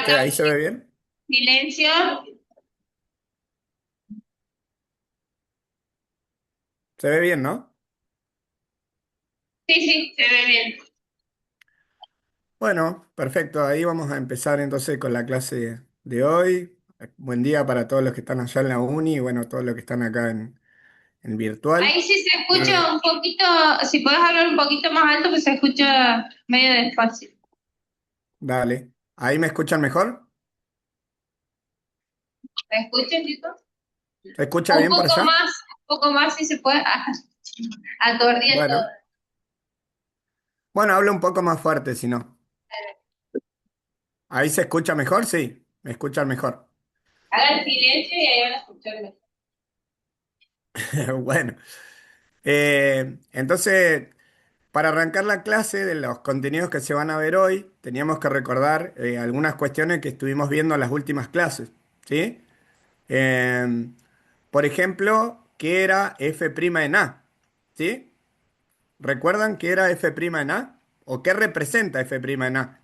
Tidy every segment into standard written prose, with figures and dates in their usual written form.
Ahí Arrancamos. se ve bien. Silencio. Se ve bien, ¿no? Sí, sí, se ve bien. Bueno, perfecto. Ahí vamos a empezar entonces con la clase de hoy. Buen día para todos los que están allá en la uni y bueno, todos los que están acá en virtual. Ahí sí se escucha Eh, un poquito, si puedes hablar un poquito más alto, pues se escucha medio despacio. Dale. ¿Ahí me escuchan mejor? ¿Me escuchan, chicos? ¿Se escucha bien por allá? Un poco más si se puede. Acordear todo. Bueno. Bueno, hablo un poco más fuerte si no. ¿Ahí se escucha mejor? Sí, me escuchan mejor. Hagan silencio y ahí van a escucharme. Bueno. Entonces, para arrancar la clase de los contenidos que se van a ver hoy, teníamos que recordar algunas cuestiones que estuvimos viendo en las últimas clases, ¿sí? Eh, por ejemplo, ¿qué era f' en A? ¿Sí? ¿Recuerdan qué era f' en A? ¿O qué representa f' en A?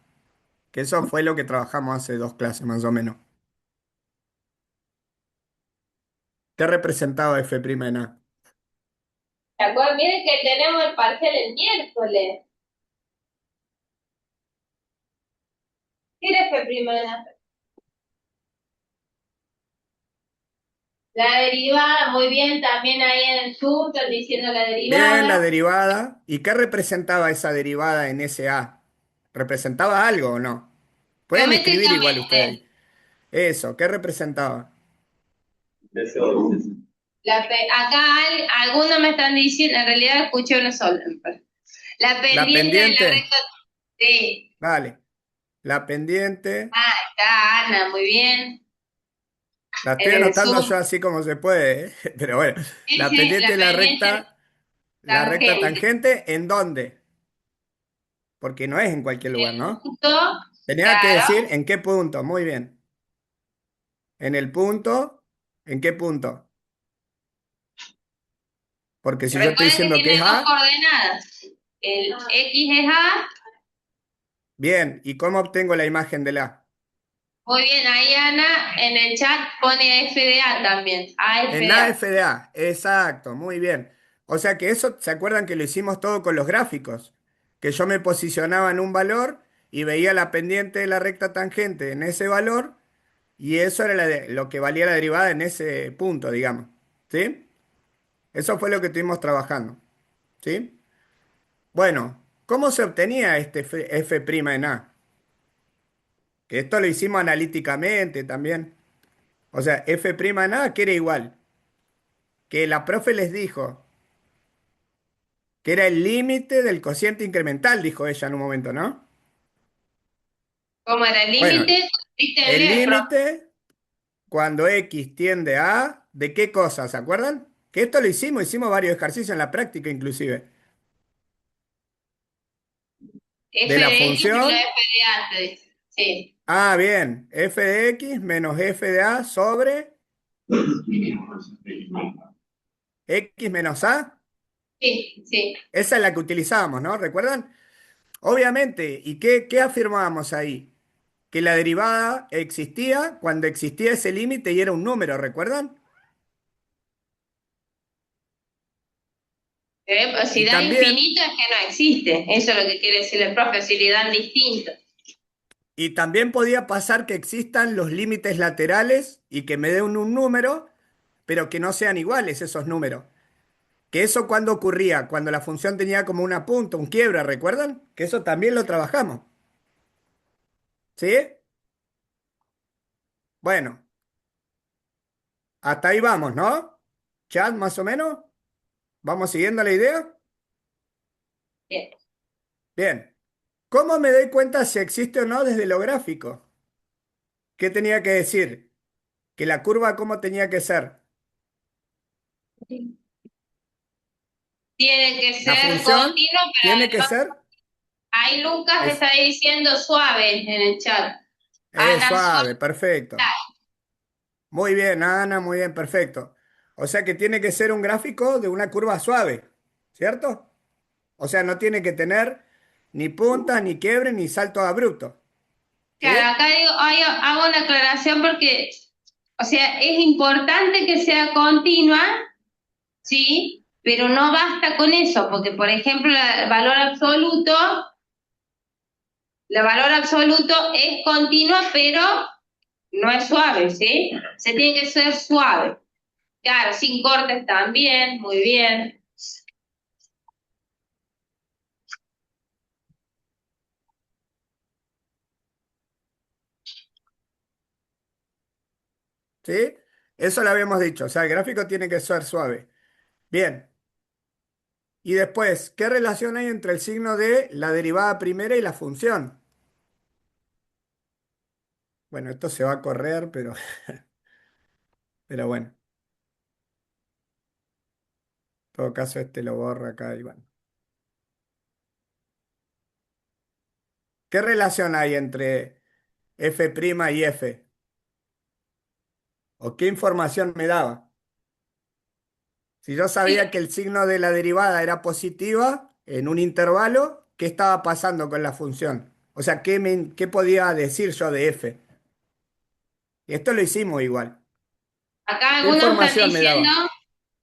Que eso fue lo que trabajamos hace dos clases más o menos. ¿Qué representaba f' en A? ¿Se acuerdan? Miren que tenemos el parcial el miércoles. ¿Qué era F primera? La derivada, muy bien, también ahí en el sur están diciendo la Bien, la derivada. derivada. ¿Y qué representaba esa derivada en ese A? ¿Representaba algo o no? Pueden escribir igual ustedes Geométricamente. ahí. Eso, ¿qué representaba? Acá algunos me están diciendo, en realidad escuché una sola. La La pendiente de la pendiente, recta. Sí. dale. La pendiente, Ah, está Ana, muy bien. la estoy Desde el anotando sur. yo así como se puede, ¿eh? Pero bueno, Sí, la sí, pendiente la de pendiente la recta tangente. tangente, ¿en dónde? Porque no es en cualquier lugar, ¿no? Punto, Tenía que claro. decir en qué punto, muy bien. En el punto, ¿en qué punto? Porque si yo estoy Recuerden que diciendo que tiene es dos A, coordenadas. El X es A. bien, ¿y cómo obtengo la imagen del A? Muy bien, ahí Ana en el chat pone F de A también. A F En de A. AFDA, exacto, muy bien. O sea que eso, ¿se acuerdan que lo hicimos todo con los gráficos? Que yo me posicionaba en un valor y veía la pendiente de la recta tangente en ese valor y eso era lo que valía la derivada en ese punto, digamos. ¿Sí? Eso fue lo que estuvimos trabajando. ¿Sí? Bueno, ¿cómo se obtenía este F' en A? Que esto lo hicimos analíticamente también. O sea, F' en A que era igual. Que la profe les dijo que era el límite del cociente incremental, dijo ella en un momento, ¿no? Como era el Bueno, límite, ¿viste el el pro? límite cuando x tiende a, ¿de qué cosa? ¿Se acuerdan? Que esto lo hicimos varios ejercicios en la práctica inclusive. F De la de X menos función, F de A, te dice. Sí. bien, f de x menos f de a sobre x menos a. Sí, sí. Esa es la que utilizábamos, ¿no? ¿Recuerdan? Obviamente, ¿y qué afirmábamos ahí? Que la derivada existía cuando existía ese límite y era un número, ¿recuerdan? Pues si Y da también infinito es que no existe. Eso es lo que quiere decir el profe, si le dan distinto. Y también podía pasar que existan los límites laterales y que me den un número, pero que no sean iguales esos números. Que eso cuando ocurría, cuando la función tenía como una punta, un quiebre, ¿recuerdan? Que eso también lo trabajamos. ¿Sí? Bueno, hasta ahí vamos, ¿no? Chat, más o menos. ¿Vamos siguiendo la idea? Bien. Bien. ¿Cómo me doy cuenta si existe o no desde lo gráfico? ¿Qué tenía que decir? Que la curva, ¿cómo tenía que ser? Tiene que La ser función continuo, pero tiene que además, ser, ahí Lucas es, está diciendo suave en el chat. Ana suave. suave, perfecto. Muy bien, Ana, muy bien, perfecto. O sea que tiene que ser un gráfico de una curva suave, ¿cierto? O sea, no tiene que tener ni puntas, ni quiebre, ni saltos abruptos. Claro, ¿Sí? acá digo, hago una aclaración porque, o sea, es importante que sea continua, ¿sí? Pero no basta con eso, porque, por ejemplo, el valor absoluto es continua, pero no es suave, ¿sí? Se tiene que ser suave. Claro, sin cortes también, muy bien. ¿Sí? Eso lo habíamos dicho. O sea, el gráfico tiene que ser suave. Bien. Y después, ¿qué relación hay entre el signo de la derivada primera y la función? Bueno, esto se va a correr, pero bueno, en todo caso este lo borro acá y bueno. ¿Qué relación hay entre f' y f? ¿O qué información me daba? Si yo Sí, sabía que el signo de la derivada era positiva en un intervalo, ¿qué estaba pasando con la función? O sea, ¿qué podía decir yo de f? Y esto lo hicimos igual. acá ¿Qué algunos están información me diciendo daba?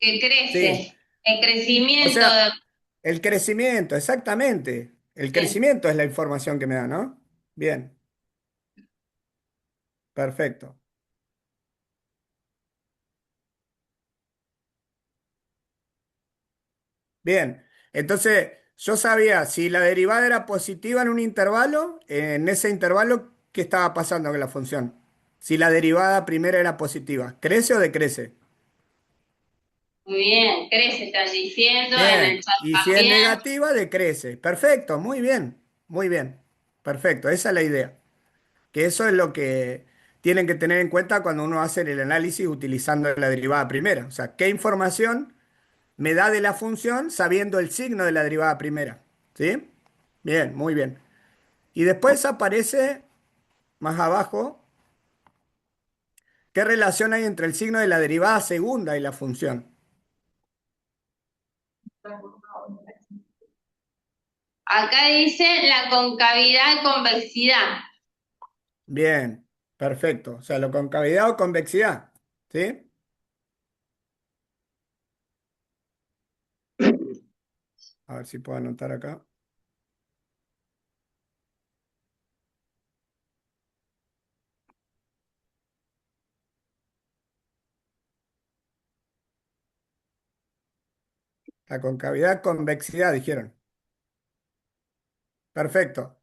que Sí. crece. El O crecimiento sea, el crecimiento, exactamente. El crecimiento es la información que me da, ¿no? Bien, perfecto. Bien, entonces yo sabía si la derivada era positiva en un intervalo, en ese intervalo, ¿qué estaba pasando con la función? Si la derivada primera era positiva, ¿crece o decrece? muy bien, crece, están diciendo en el Bien, chat y si es también. negativa, decrece. Perfecto, muy bien, perfecto, esa es la idea. Que eso es lo que tienen que tener en cuenta cuando uno hace el análisis utilizando la derivada primera. O sea, ¿qué información me da de la función sabiendo el signo de la derivada primera? ¿Sí? Bien, muy bien. Y después aparece más abajo, ¿qué relación hay entre el signo de la derivada segunda y la función? Acá dice la concavidad y convexidad. Bien, perfecto. O sea, lo concavidad o convexidad. ¿Sí? A ver si puedo anotar acá. La concavidad, convexidad, dijeron. Perfecto.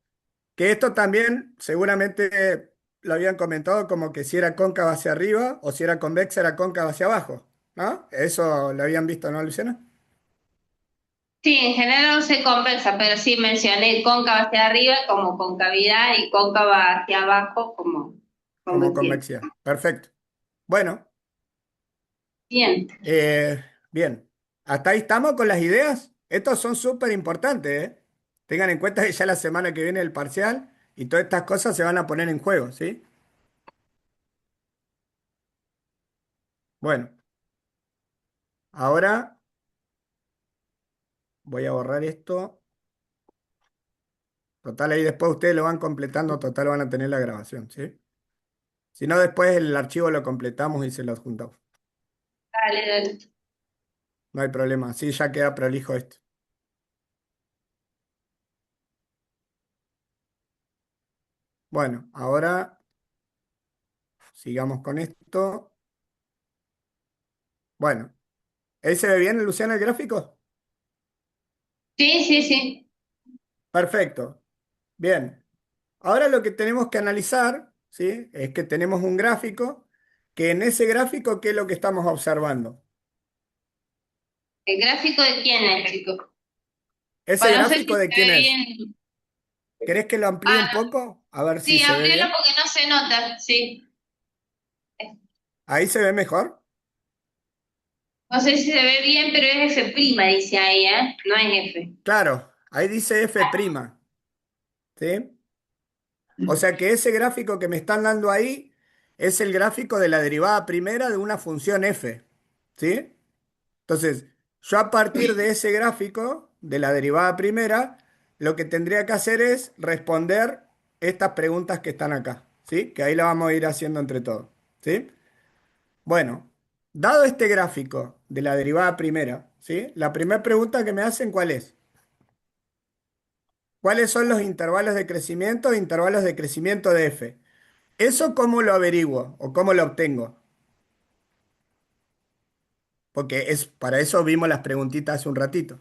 Que esto también seguramente lo habían comentado como que si era cóncava hacia arriba o si era convexa era cóncava hacia abajo, ¿no? Eso lo habían visto, ¿no, Luciana? Sí, en general no se conversa, pero sí mencioné cóncava hacia arriba como concavidad y cóncava hacia abajo como Como convexidad. convexidad. Perfecto. Bueno, Bien. eh, bien. Hasta ahí estamos con las ideas. Estos son súper importantes, ¿eh? Tengan en cuenta que ya la semana que viene el parcial y todas estas cosas se van a poner en juego, ¿sí? Bueno, ahora voy a borrar esto. Total, ahí después ustedes lo van completando, total van a tener la grabación, ¿sí? Si no, después el archivo lo completamos y se lo adjuntamos. Dale, dale. No hay problema, así ya queda prolijo esto. Bueno, ahora sigamos con esto. Bueno, ¿ahí se ve bien, Luciana, el gráfico? Sí, sí, sí. Perfecto. Bien. Ahora lo que tenemos que analizar, ¿sí? Es que tenemos un gráfico, que en ese gráfico, ¿qué es lo que estamos observando? ¿El gráfico de quién es, chicos? ¿Ese Bueno, no sé si gráfico se de quién ve es? bien. ¿Querés que lo amplíe un Ah, poco? A ver si sí, se ve amplíalo bien. porque no se nota, sí. ¿Ahí se ve mejor? No sé si se ve bien, pero es F', dice ahí, ¿eh? No es F. Claro, ahí dice F', ¿sí? O sea que ese gráfico que me están dando ahí es el gráfico de la derivada primera de una función f, ¿sí? Entonces, yo a partir de ese gráfico de la derivada primera, lo que tendría que hacer es responder. estas preguntas que están acá, ¿sí? Que ahí la vamos a ir haciendo entre todos, ¿sí? Bueno, dado este gráfico de la derivada primera, ¿sí? La primera pregunta que me hacen, ¿cuál es? ¿Cuáles son los intervalos de crecimiento e intervalos de crecimiento de f? ¿Eso cómo lo averiguo o cómo lo obtengo? Porque para eso vimos las preguntitas hace un ratito.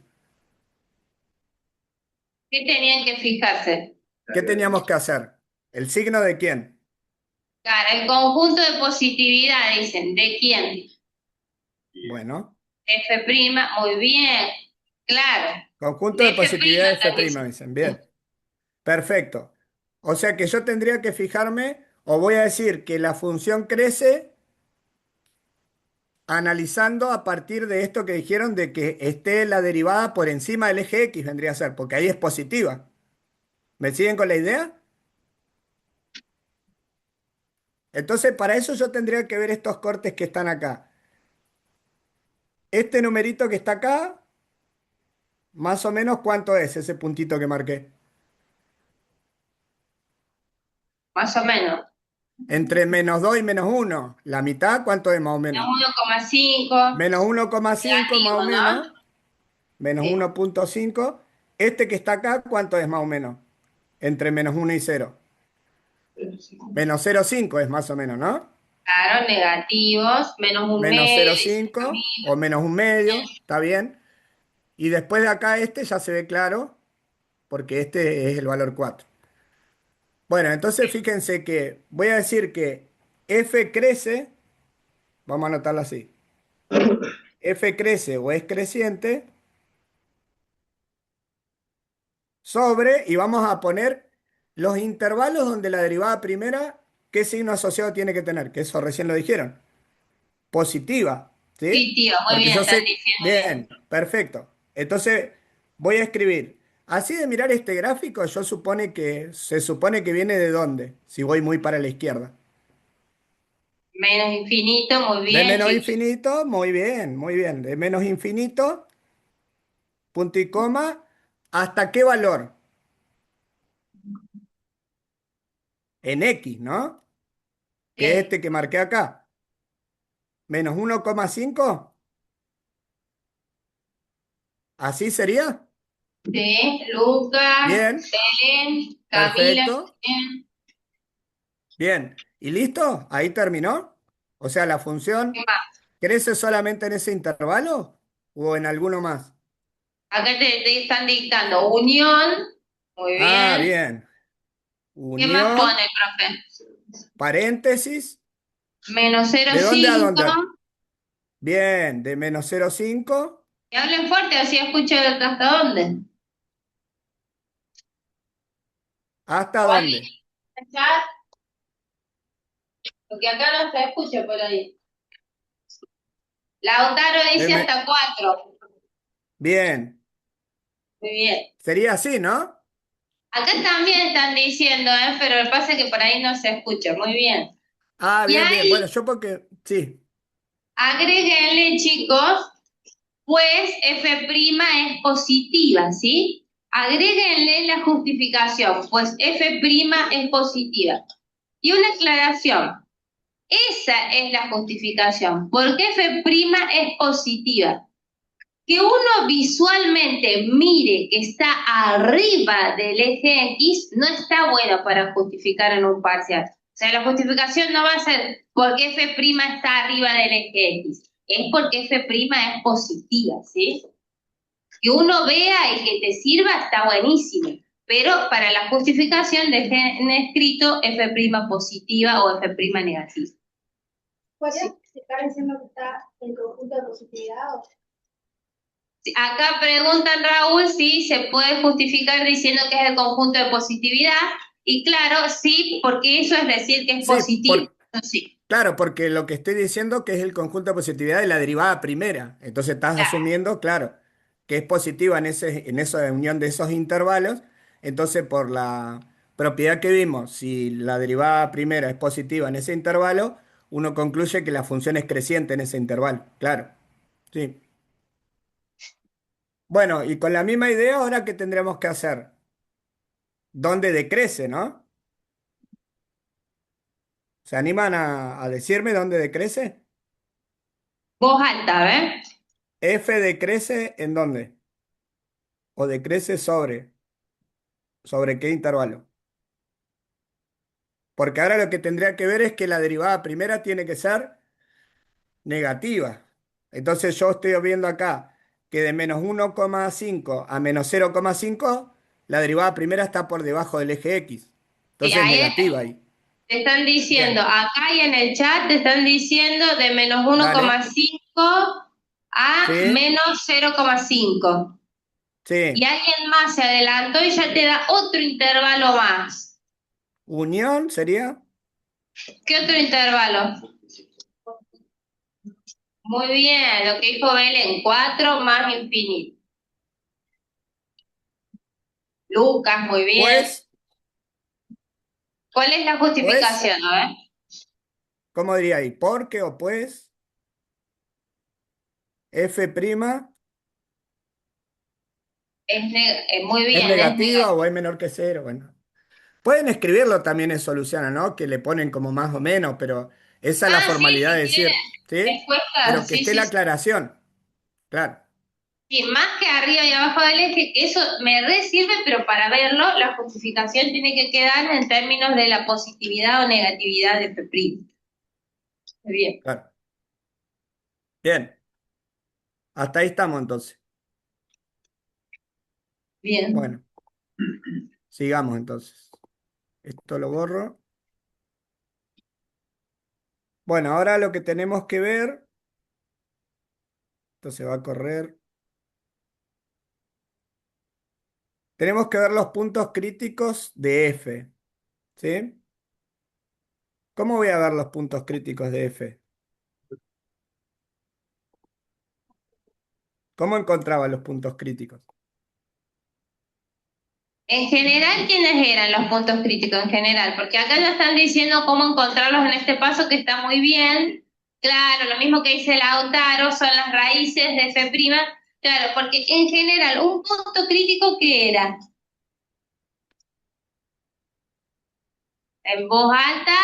¿Qué tenían que fijarse? ¿Qué teníamos que hacer? ¿El signo de quién? Claro, el conjunto de positividad, dicen, ¿de quién? Bueno, F', muy bien, claro. conjunto De de F', positividad de están f', diciendo. dicen. Bien, perfecto. O sea que yo tendría que fijarme, o voy a decir que la función crece analizando a partir de esto que dijeron de que esté la derivada por encima del eje X, vendría a ser, porque ahí es positiva. ¿Me siguen con la idea? Entonces, para eso yo tendría que ver estos cortes que están acá. Este numerito que está acá, más o menos, ¿cuánto es ese puntito que marqué? Más o menos. Entre menos 2 y menos uno. La mitad, ¿cuánto es más o Menos menos? 1,5, Menos 1,5 más o negativo, menos. ¿no? Menos Sí. 1,5. Este que está acá, ¿cuánto es más o menos? Entre menos uno y cero. Menos 0,5 es más o menos, ¿no? Claro, negativos, menos un Menos medio, dice lo 0,5 o mismo. menos un medio, está bien. Y después de acá este ya se ve claro, porque este es el valor 4. Bueno, entonces fíjense que voy a decir que f crece, vamos a anotarlo así, f crece o es creciente sobre, y vamos a poner los intervalos donde la derivada primera, ¿qué signo asociado tiene que tener? Que eso recién lo dijeron. Positiva, Sí, ¿sí? tío, muy Porque bien, yo están sé, diciendo bien. bien, perfecto. Entonces voy a escribir. Así de mirar este gráfico, se supone que viene de dónde, si voy muy para la izquierda. Menos infinito, muy De bien, menos chicos. infinito, muy bien, muy bien. De menos infinito, punto y coma, ¿hasta qué valor? En X, ¿no? Que es Sí, este que marqué acá. Menos 1,5, ¿así sería? sí, Lucas, Bien, Belén, Camila, perfecto. bien. Bien. ¿Y listo? ¿Ahí terminó? O sea, ¿la ¿Qué función más? crece solamente en ese intervalo o en alguno más? Acá te están dictando unión, muy Ah, bien. bien. ¿Qué más Unión, pone, profe? paréntesis. Menos ¿De dónde a 0,5. dónde? Bien, de menos 0,5. Que hablen fuerte, así escucho hasta dónde. ¿Hasta O dónde? alguien en el chat, porque acá no se escucha por ahí. Lautaro De dice me- hasta 4. Bien. Muy bien. Sería así, ¿no? Acá también están diciendo, pero lo que pasa es que por ahí no se escucha. Muy bien. Ah, Y bien, bien. Bueno, ahí yo porque... Sí, agréguenle, chicos, pues F' es positiva, ¿sí? Agréguenle la justificación, pues F' es positiva. Y una aclaración. Esa es la justificación. ¿Por qué F' es positiva? Que uno visualmente mire que está arriba del eje X no está bueno para justificar en un parcial. O sea, la justificación no va a ser porque F' está arriba del eje X, es porque F' es positiva, ¿sí? Que uno vea y que te sirva está buenísimo, pero para la justificación dejen escrito F' positiva o F' negativa. ¿Podrías explicar diciendo que está en conjunto de positividad? Acá preguntan, Raúl, si se puede justificar diciendo que es el conjunto de positividad. Y claro, sí, porque eso es decir que es sí, positivo. Eso sí, claro, porque lo que estoy diciendo que es el conjunto de positividad de la derivada primera. Entonces estás claro. asumiendo, claro, que es positiva en esa unión de esos intervalos. Entonces, por la propiedad que vimos, si la derivada primera es positiva en ese intervalo, uno concluye que la función es creciente en ese intervalo. Claro, sí. Bueno, y con la misma idea, ahora, ¿qué tendríamos que hacer? ¿Dónde decrece, no? ¿Se animan a decirme dónde decrece? Voz alta, ¿ves? ¿F decrece en dónde? ¿O decrece sobre qué intervalo? Porque ahora lo que tendría que ver es que la derivada primera tiene que ser negativa. Entonces yo estoy viendo acá que de -1,5 a -0,5 la derivada primera está por debajo del eje X. Y Entonces es ahí negativa ahí. te están diciendo, Bien, acá y en el chat te están diciendo de menos uno dale. coma cinco a Sí, menos 0,5. Y sí. alguien más se adelantó y ya te da otro intervalo más. Unión sería. ¿Qué otro intervalo? Muy bien, lo que dijo Belén, 4 más infinito. Lucas, muy bien. Pues, ¿Cuál es la pues, justificación? A ver. ¿cómo diría ahí? Porque o pues, F' Muy es bien, es negativa negativo. o es menor que cero. Bueno, pueden escribirlo también en soluciones, ¿no? Que le ponen como más o menos, pero esa es la Ah, sí, formalidad de si tiene decir, ¿sí? respuesta, Pero que sí, esté la sí, sí. aclaración, claro, Sí, más que arriba y abajo del eje, que eso me re sirve, pero para verlo, la justificación tiene que quedar en términos de la positividad o negatividad de F'. Bien, claro. Bien, hasta ahí estamos entonces. bien. Bueno, sigamos entonces. Esto lo borro. Bueno, ahora lo que tenemos que ver, esto se va a correr. Tenemos que ver los puntos críticos de F, ¿sí? ¿Cómo voy a ver los puntos críticos de F? ¿Cómo encontraba los puntos críticos? En general, ¿quiénes eran los puntos críticos en general? Porque acá ya están diciendo cómo encontrarlos en este paso que está muy bien. Claro, lo mismo que dice Lautaro, son las raíces de F'. Claro, porque en general, un punto crítico que era en voz alta,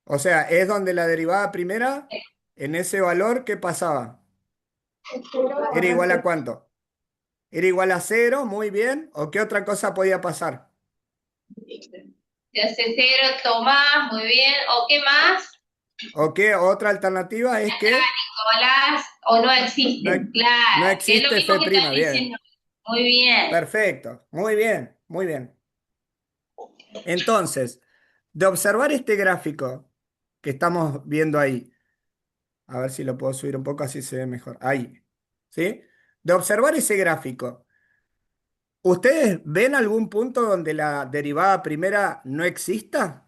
O sea, es donde la derivada primera, en ese valor, ¿qué pasaba? ¿Era igual a cuánto? ¿Era igual a cero? Muy bien. ¿O qué otra cosa podía pasar? de hace cero, Tomás, muy bien. ¿O qué más? ¿O qué otra alternativa es que Nicolás, o no no, existen. no Claro, que es lo existe mismo F'? que están Bien, diciendo. Muy bien. perfecto. Muy bien, muy bien. Entonces, de observar este gráfico que estamos viendo ahí, a ver si lo puedo subir un poco así se ve mejor. Ahí, ¿sí? De observar ese gráfico, ¿ustedes ven algún punto donde la derivada primera no exista?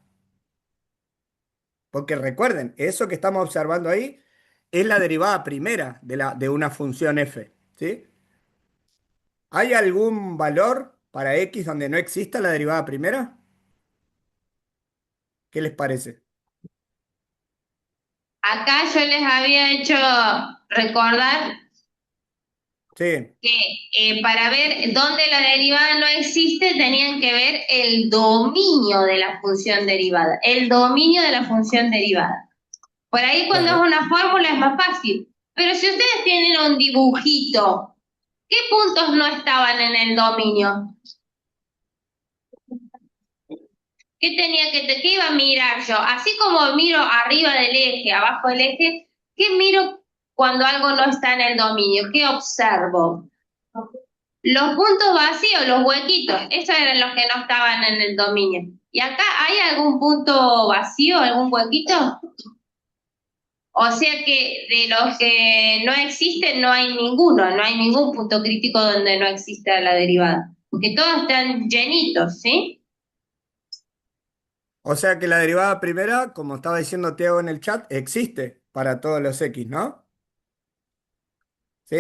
Porque recuerden, eso que estamos observando ahí es la derivada primera de una función f, ¿sí? ¿Hay algún valor para x donde no exista la derivada primera? ¿Qué les parece? Acá yo les había hecho recordar Sí, que para ver dónde la derivada no existe, tenían que ver el dominio de la función derivada. El dominio de la función derivada. Por ahí cuando es claro. una fórmula es más fácil. Pero si ustedes tienen un dibujito, ¿qué puntos no estaban en el dominio? ¿Qué iba a mirar yo? Así como miro arriba del eje, abajo del eje, ¿qué miro cuando algo no está en el dominio? ¿Qué observo? Los puntos vacíos, los huequitos, esos eran los que no estaban en el dominio. ¿Y acá hay algún punto vacío, algún huequito? O sea que de los que no existen no hay ninguno, no hay ningún punto crítico donde no exista la derivada, porque todos están llenitos, ¿sí? O sea que la derivada primera, como estaba diciendo Tiago en el chat, existe para todos los x, ¿no? ¿Sí?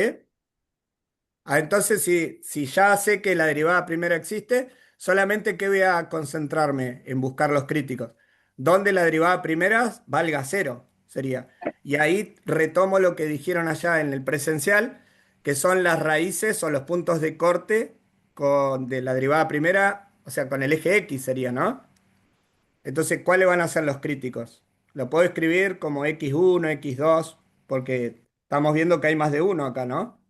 Ah, entonces, si ya sé que la derivada primera existe, solamente que voy a concentrarme en buscar los críticos. Donde la derivada primera valga cero, sería. Y ahí retomo lo que dijeron allá en el presencial, que son las raíces o los puntos de corte de la derivada primera, o sea, con el eje X sería, ¿no? Entonces, ¿cuáles van a ser los críticos? Lo puedo escribir como X1, X2, porque estamos viendo que hay más de uno acá, ¿no?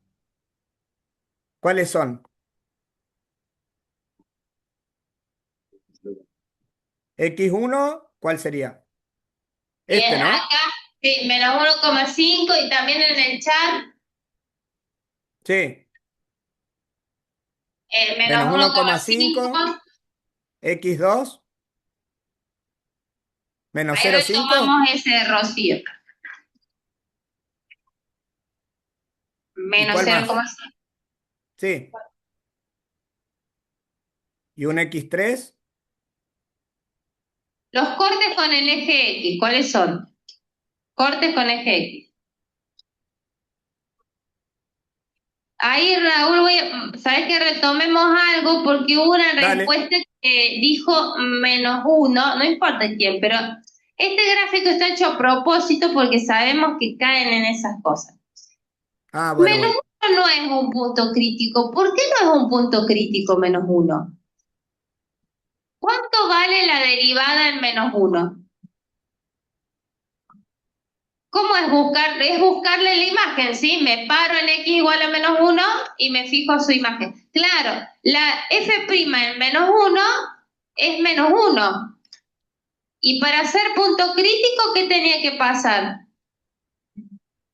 ¿Cuáles son? X1, ¿cuál sería? Este, ¿no? Acá, sí, -1,5 y también en el chat, Sí, menos menos uno uno coma coma cinco cinco, X2, menos Ahí 0,5. retomamos ese de Rocío. ¿Y Menos cuál cero más? coma cinco. Sí, y un X3. Los cortes con el eje X, ¿cuáles son? Cortes con eje X. Ahí, Raúl, sabes que retomemos algo porque hubo una Dale. respuesta que dijo -1, no importa quién, pero este gráfico está hecho a propósito porque sabemos que caen en esas cosas. Ah, bueno, Menos bueno. uno no es un punto crítico. ¿Por qué no es un punto crítico -1? ¿Cuánto vale la derivada en -1? ¿Cómo es buscar? Es buscarle la imagen, ¿sí? Me paro en x igual a -1 y me fijo su imagen. Claro, la f' en -1 es -1. Y para ser punto crítico, ¿qué tenía que pasar?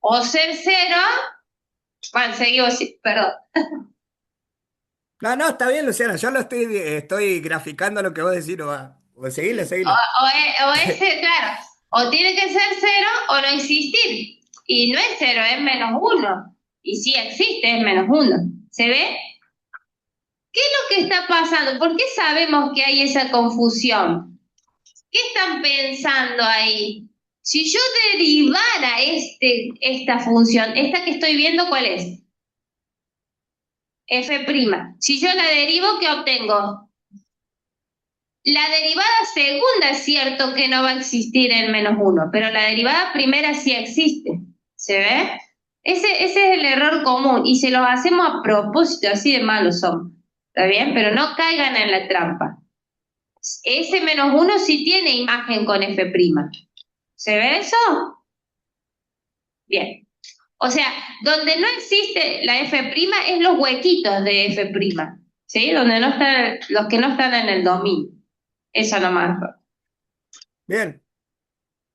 O ser cero, bueno, seguimos, perdón. No, no, está bien, Luciana. Yo lo estoy graficando lo que vos decís. O seguile, seguile. O ese, claro, o tiene que ser cero o no existir. Y no es cero, es -1. Y si existe, es -1. ¿Se ve? ¿Qué es lo que está pasando? ¿Por qué sabemos que hay esa confusión? ¿Qué están pensando ahí? Si yo derivara esta función, esta que estoy viendo, ¿cuál es? F'. Si yo la derivo, ¿qué obtengo? La derivada segunda es cierto que no va a existir en -1, pero la derivada primera sí existe. ¿Se ve? Ese es el error común y se los hacemos a propósito, así de malos somos. ¿Está bien? Pero no caigan en la trampa. Ese -1 sí tiene imagen con F'. ¿Se ve eso? Bien. O sea, donde no existe la F' es los huequitos de F', ¿sí? Donde no están, los que no están en el dominio. Eso nomás. Bien.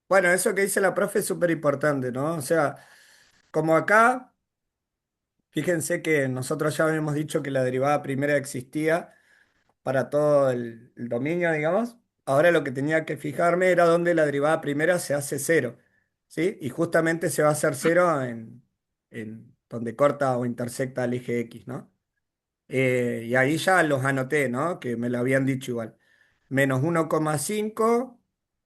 Bueno, eso que dice la profe es súper importante, ¿no? O sea, como acá, fíjense que nosotros ya habíamos dicho que la derivada primera existía para todo el dominio, digamos. Ahora lo que tenía que fijarme era dónde la derivada primera se hace cero, ¿sí? Y justamente se va a hacer cero en donde corta o intersecta el eje X, ¿no? Y ahí ya los anoté, ¿no? Que me lo habían dicho igual. -1,5,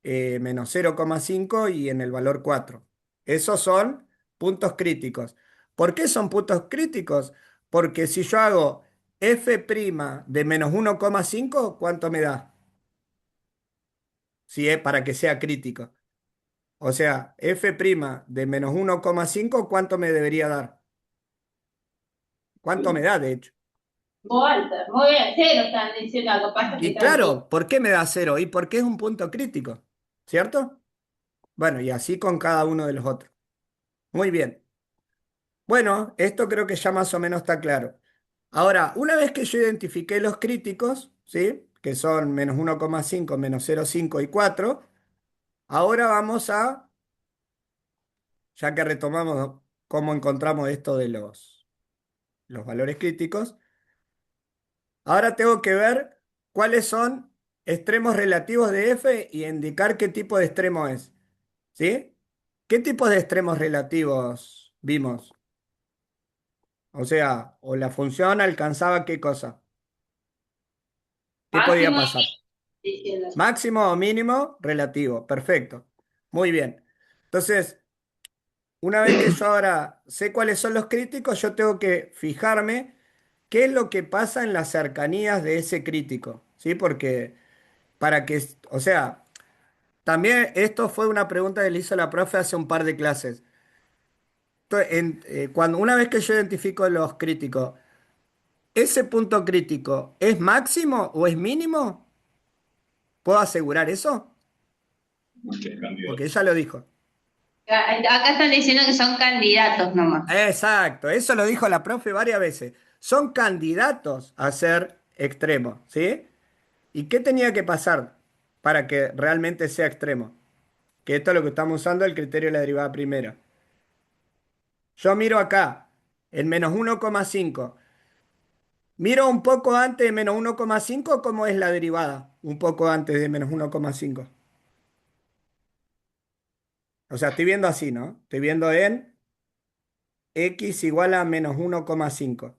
-0,5 y en el valor 4. Esos son puntos críticos. ¿Por qué son puntos críticos? Porque si yo hago f' de -1,5, ¿cuánto me da? Si es para que sea crítico. O sea, f' de -1,5, ¿cuánto me debería dar? ¿Cuánto me da, de hecho? Volta, muy bien, cero están diciendo algo, pasa que Y tranquilo. claro, ¿por qué me da cero? Y porque es un punto crítico, ¿cierto? Bueno, y así con cada uno de los otros. Muy bien. Bueno, esto creo que ya más o menos está claro. Ahora, una vez que yo identifiqué los críticos, ¿sí? Que son -1,5, -0,5 y 4, ahora vamos a, ya que retomamos cómo encontramos esto de los valores críticos, ahora tengo que ver cuáles son extremos relativos de f y indicar qué tipo de extremo es. ¿Sí? ¿Qué tipos de extremos relativos vimos? O sea, o la función alcanzaba qué cosa. ¿Qué podía Máximo pasar? diciendo. Máximo o mínimo relativo. Perfecto. Muy bien. Entonces, una vez que yo ahora sé cuáles son los críticos, yo tengo que fijarme qué es lo que pasa en las cercanías de ese crítico. ¿Sí? Porque para que, o sea, también esto fue una pregunta que le hizo la profe hace un par de clases. Cuando, una vez que yo identifico los críticos, ¿ese punto crítico es máximo o es mínimo? ¿Puedo asegurar eso? Porque ella lo dijo. Acá están diciendo que son candidatos nomás. Exacto, eso lo dijo la profe varias veces. Son candidatos a ser extremos, ¿sí? ¿Y qué tenía que pasar para que realmente sea extremo? Que esto es lo que estamos usando, el criterio de la derivada primera. Yo miro acá, el -1,5. Miro un poco antes de -1,5, ¿cómo es la derivada? Un poco antes de -1,5. O sea, estoy viendo así, ¿no? Estoy viendo en x igual a -1,5.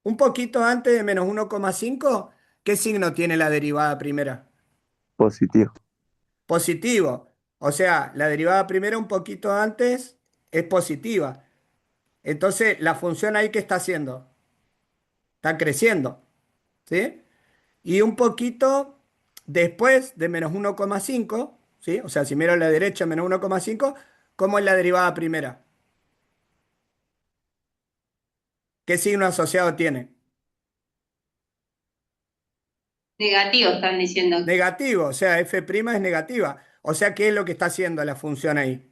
Un poquito antes de -1,5, ¿qué signo tiene la derivada primera? Positivo. Positivo. O sea, la derivada primera un poquito antes es positiva. Entonces, la función ahí, ¿qué está haciendo? Está creciendo, ¿sí? Y un poquito después de -1,5, ¿sí? O sea, si miro a la derecha, -1,5, ¿cómo es la derivada primera? ¿Qué signo asociado tiene? Negativo están diciendo. Negativo, o sea, f' es negativa. O sea, ¿qué es lo que está haciendo la función ahí?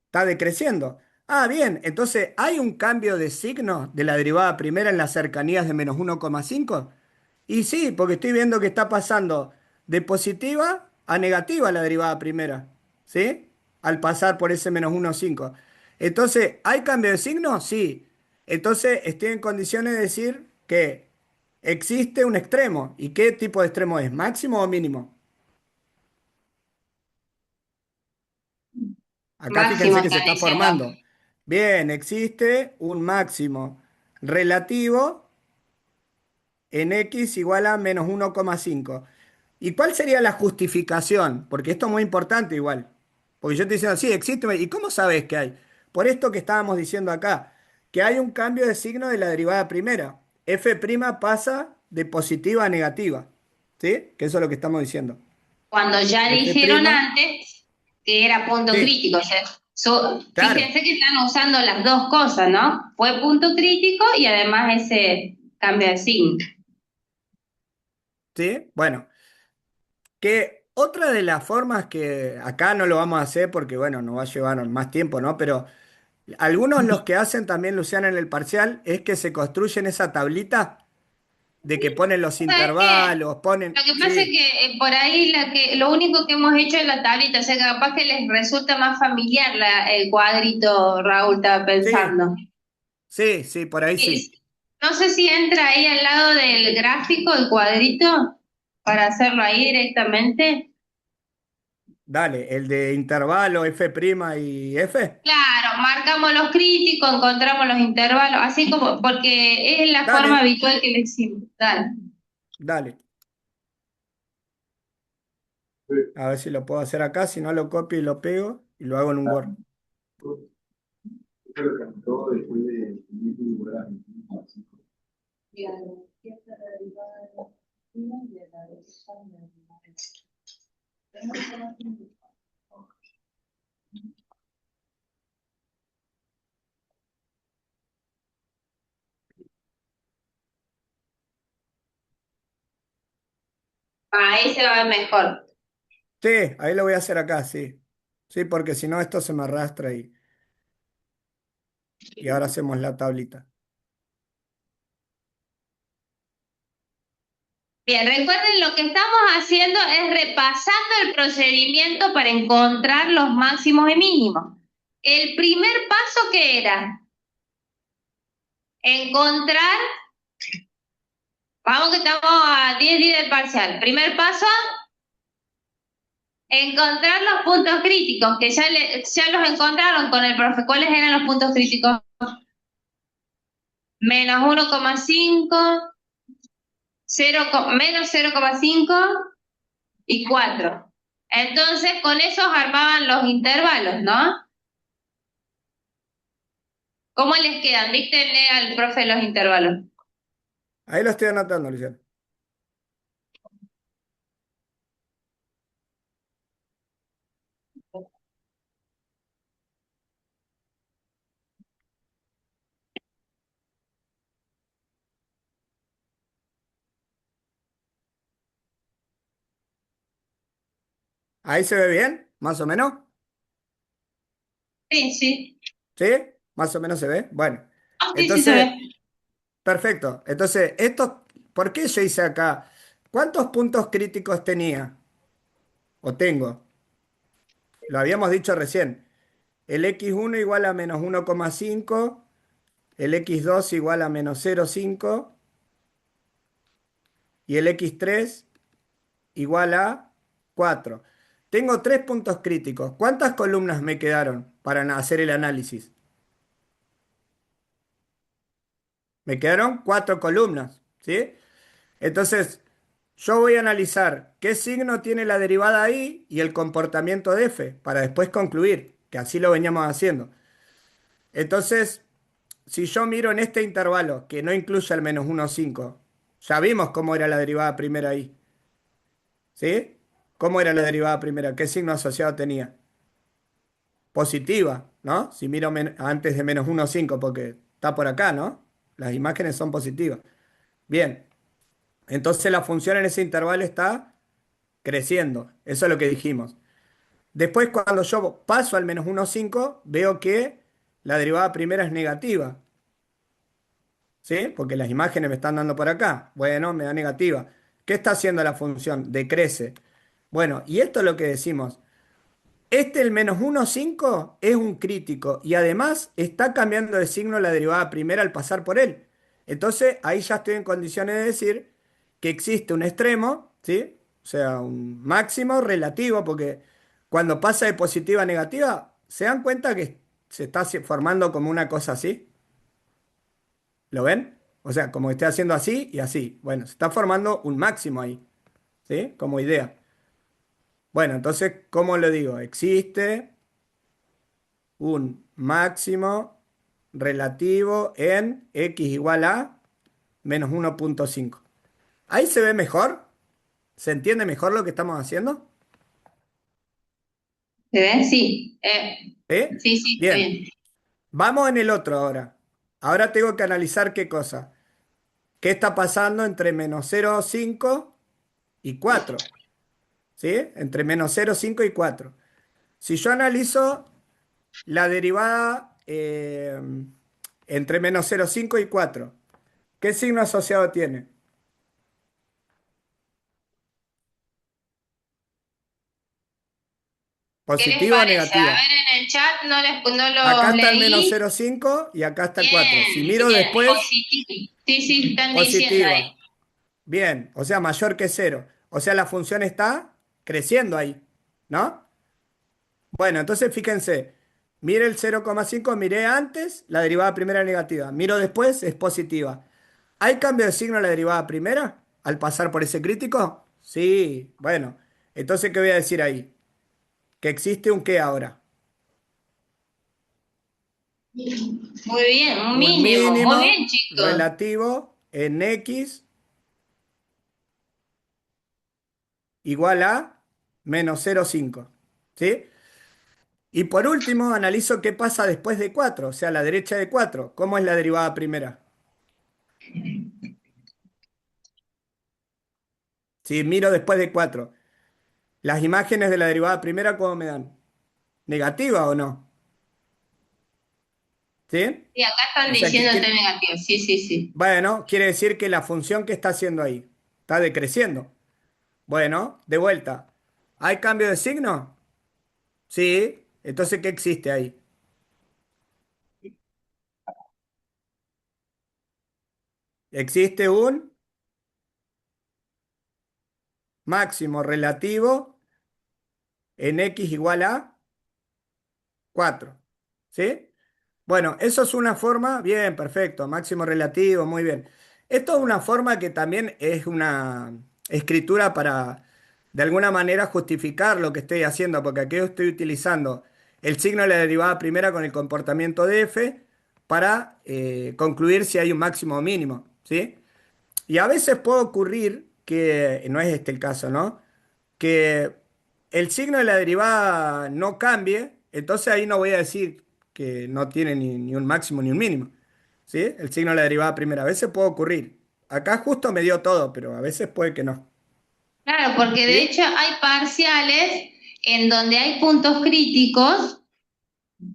Está decreciendo. Ah, bien, entonces, ¿hay un cambio de signo de la derivada primera en las cercanías de -1,5? Y sí, porque estoy viendo que está pasando de positiva a negativa la derivada primera, ¿sí? Al pasar por ese -1,5. Entonces, ¿hay cambio de signo? Sí. Entonces, estoy en condiciones de decir que existe un extremo. ¿Y qué tipo de extremo es? ¿Máximo o mínimo? Acá Máximo fíjense que se están está diciendo. formando. Bien, existe un máximo relativo en x igual a -1,5. ¿Y cuál sería la justificación? Porque esto es muy importante igual. Porque yo te diciendo, sí, existe. ¿Y cómo sabes que hay? Por esto que estábamos diciendo acá, que hay un cambio de signo de la derivada primera. F' pasa de positiva a negativa. ¿Sí? Que eso es lo que estamos diciendo. Cuando ya F', dijeron antes que era punto sí, crítico. O sea, claro. fíjense que están usando las dos cosas, ¿no? Fue punto crítico y además ese cambio de signo. ¿Sí? Bueno, que otra de las formas que acá no lo vamos a hacer porque, bueno, nos va a llevar más tiempo, ¿no? Pero algunos los que hacen también, Luciana, en el parcial, es que se construyen esa tablita de que ponen los ¿Sabes qué? intervalos, ponen... Lo que pasa es Sí, que por ahí lo único que hemos hecho es la tablita, o sea, capaz que les resulta más familiar el cuadrito, Raúl estaba sí, pensando. sí, sí, por ahí sí. Es- no sé si entra ahí al lado del gráfico, el cuadrito, para hacerlo ahí directamente. Dale, el de intervalo F' y F. Claro, marcamos los críticos, encontramos los intervalos, así como, porque es la forma Dale, habitual que le hicimos. Dale. dale. A ver si lo puedo hacer acá, si no lo copio y lo pego y lo hago en un Word. Ahí se va a ver mejor. Sí, ahí lo voy a hacer acá, sí. Sí, porque si no esto se me arrastra y ahora hacemos la tablita. Bien, recuerden lo que estamos haciendo es repasando el procedimiento para encontrar los máximos y mínimos. El primer paso que era encontrar, vamos que estamos a 10 días del parcial. Primer paso, encontrar los puntos críticos, que ya los encontraron con el profe. ¿Cuáles eran los puntos críticos? -1,5, menos 0,5 y 4. Entonces, con esos armaban los intervalos, ¿no? ¿Cómo les quedan? Díctenle al profe los intervalos. Ahí lo estoy anotando, Luciano. ¿Ahí se ve bien? ¿Más o menos? Sí, sí. ¿Sí? ¿Más o menos se ve? Bueno, Ah, sí, sí se entonces, ve. perfecto. Entonces, ¿por qué yo hice acá? ¿Cuántos puntos críticos tenía? ¿O tengo? Lo habíamos dicho recién. El x1 igual a menos 1,5, el x2 igual a menos 0,5 y el x3 igual a 4. Tengo tres puntos críticos. ¿Cuántas columnas me quedaron para hacer el análisis? Me quedaron cuatro columnas, ¿sí? Entonces, yo voy a analizar qué signo tiene la derivada ahí y el comportamiento de f para después concluir, que así lo veníamos haciendo. Entonces, si yo miro en este intervalo, que no incluye el menos 1,5, ya vimos cómo era la derivada primera ahí, ¿sí? ¿Cómo era la derivada primera? ¿Qué signo asociado tenía? Positiva, ¿no? Si miro antes de menos 1,5, porque está por acá, ¿no? Las imágenes son positivas. Bien, entonces la función en ese intervalo está creciendo. Eso es lo que dijimos. Después, cuando yo paso al menos 1,5, veo que la derivada primera es negativa. ¿Sí? Porque las imágenes me están dando por acá. Bueno, me da negativa. ¿Qué está haciendo la función? Decrece. Bueno, y esto es lo que decimos. El menos 1,5 es un crítico y además está cambiando de signo la derivada primera al pasar por él. Entonces, ahí ya estoy en condiciones de decir que existe un extremo, ¿sí? O sea, un máximo relativo, porque cuando pasa de positiva a negativa, ¿se dan cuenta que se está formando como una cosa así? ¿Lo ven? O sea, como que estoy haciendo así y así. Bueno, se está formando un máximo ahí, ¿sí? Como idea. Bueno, entonces, ¿cómo lo digo? Existe un máximo relativo en x igual a menos 1,5. Ahí se ve mejor, se entiende mejor lo que estamos haciendo. ¿Se ve? Sí. ¿Sí? Sí, sí, está Bien, bien. vamos en el otro ahora. Ahora tengo que analizar qué cosa. ¿Qué está pasando entre menos 0,5 y 4? ¿Sí? Entre menos 0,5 y 4. Si yo analizo la derivada entre menos 0,5 y 4, ¿qué signo asociado tiene? ¿Qué les ¿Positiva o parece? A negativa? ver, en el chat no Acá los está el menos leí. 0,5 y acá está el 4. Si Bien, miro bien, después, positivo. Sí, sí, están diciendo ahí. positiva. Bien, o sea, mayor que cero. O sea, la función está creciendo ahí, ¿no? Bueno, entonces fíjense, mire el 0,5, miré antes, la derivada primera negativa. Miro después, es positiva. ¿Hay cambio de signo en la derivada primera al pasar por ese crítico? Sí, bueno. Entonces, ¿qué voy a decir ahí? Que existe un qué ahora. Muy bien, un Un mínimo. Muy bien, mínimo chicos. relativo en x igual a menos 0,5. ¿Sí? Y por último, analizo qué pasa después de 4, o sea, a la derecha de 4. ¿Cómo es la derivada primera? Si miro después de 4, las imágenes de la derivada primera, ¿cómo me dan? ¿Negativa o no? ¿Sí? Sí, acá están O sea, diciendo T negativo. Sí, sí, sí. bueno, quiere decir que la función que está haciendo ahí está decreciendo. Bueno, de vuelta. ¿Hay cambio de signo? Sí. Entonces, ¿qué existe ahí? Existe un máximo relativo en x igual a 4. ¿Sí? Bueno, eso es una forma, bien, perfecto, máximo relativo, muy bien. Esto es una forma que también es una escritura para, de alguna manera, justificar lo que estoy haciendo, porque aquí yo estoy utilizando el signo de la derivada primera con el comportamiento de f para concluir si hay un máximo o mínimo, ¿sí? Y a veces puede ocurrir que, no es este el caso, ¿no? Que el signo de la derivada no cambie, entonces ahí no voy a decir que no tiene ni un máximo ni un mínimo, ¿sí? El signo de la derivada primera. A veces puede ocurrir. Acá justo me dio todo, pero a veces puede que no. Claro, porque de ¿Sí? hecho hay parciales en donde hay puntos críticos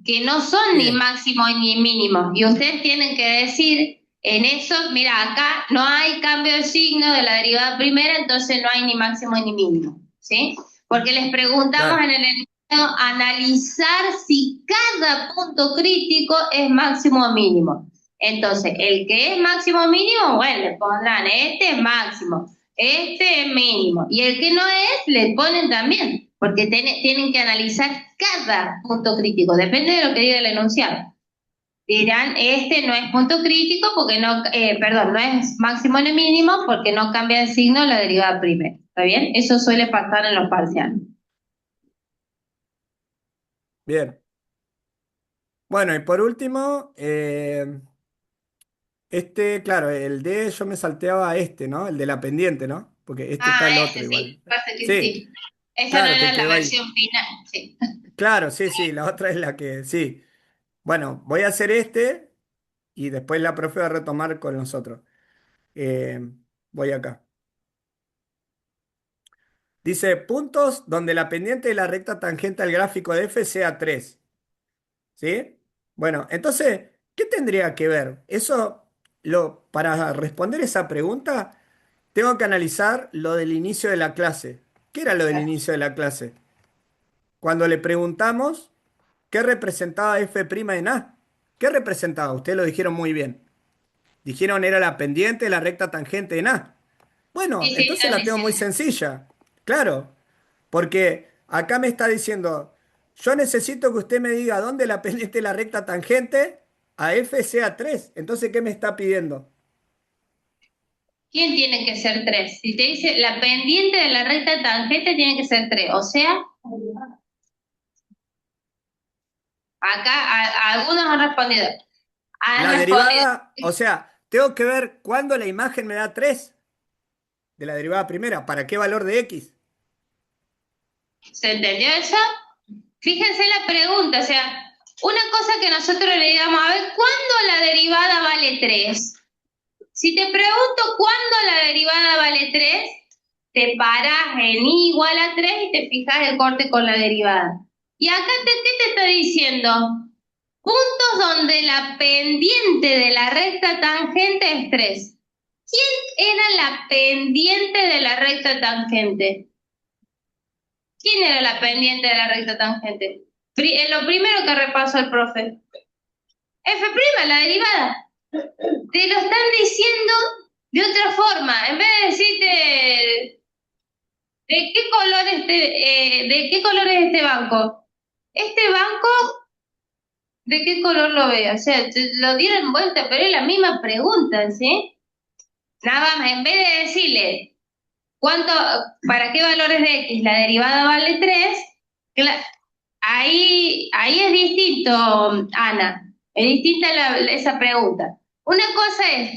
que no son ni Bien, máximos ni mínimos. Y ustedes tienen que decir, en eso, mira, acá no hay cambio de signo de la derivada primera, entonces no hay ni máximo ni mínimo, ¿sí? Porque les preguntamos claro, en el enunciado analizar si cada punto crítico es máximo o mínimo. Entonces, el que es máximo o mínimo, bueno, le pondrán, este es máximo, este es mínimo, y el que no es, le ponen también, porque tienen que analizar cada punto crítico, depende de lo que diga el enunciado. Dirán, este no es punto crítico porque no, perdón, no es máximo ni mínimo porque no cambia de signo la derivada primera. ¿Está bien? Eso suele pasar en los parciales. bien. Bueno, y por último, claro, el D yo me salteaba a este, ¿no? El de la pendiente, ¿no? Porque este está Ah, el otro ese igual. sí, pasa que Sí, sí. Esa no claro, que era la quedó ahí. versión final, sí. Claro, sí, sí, la otra es la que, sí. Bueno, voy a hacer este y después la profe va a retomar con nosotros. Eh, voy acá. Dice, puntos donde la pendiente de la recta tangente al gráfico de f sea 3. ¿Sí? Bueno, entonces, ¿qué tendría que ver? Para responder esa pregunta, tengo que analizar lo del inicio de la clase. ¿Qué era lo del inicio de la clase? Cuando le preguntamos qué representaba f' en A. ¿Qué representaba? Ustedes lo dijeron muy bien. Dijeron era la pendiente de la recta tangente en A. Bueno, Sí, sí, entonces la tengo muy sencilla. Claro, porque acá me está diciendo, yo necesito que usted me diga dónde la pendiente de la recta tangente a f sea 3. Entonces, ¿qué me está pidiendo? ¿Quién tiene que ser tres? Si te dice la pendiente de la recta tangente tiene que ser tres, o sea, acá algunos han respondido. Han La respondido. derivada, o sea, tengo que ver cuándo la imagen me da 3 de la derivada primera. ¿Para qué valor de x? ¿Se entendió eso? Fíjense la pregunta, o sea, una cosa que nosotros le digamos, a ver, ¿cuándo la derivada vale 3? Si te pregunto cuándo la derivada vale 3, te parás en i igual a 3 y te fijas el corte con la derivada. Y acá, ¿qué te está diciendo? Puntos donde la pendiente de la recta tangente es 3. ¿Quién era la pendiente de la recta tangente? ¿Quién era la pendiente de la recta tangente? Lo primero que repasó el profe. F', la derivada. Te lo están diciendo de otra forma. En vez de decirte de qué color es este banco. Este banco, ¿de qué color lo ve? O sea, te lo dieron vuelta, pero es la misma pregunta, ¿sí? Nada más, en vez de decirle cuánto, para qué valores de X la derivada vale 3, ahí es distinto, Ana. Es distinta esa pregunta. Una cosa es,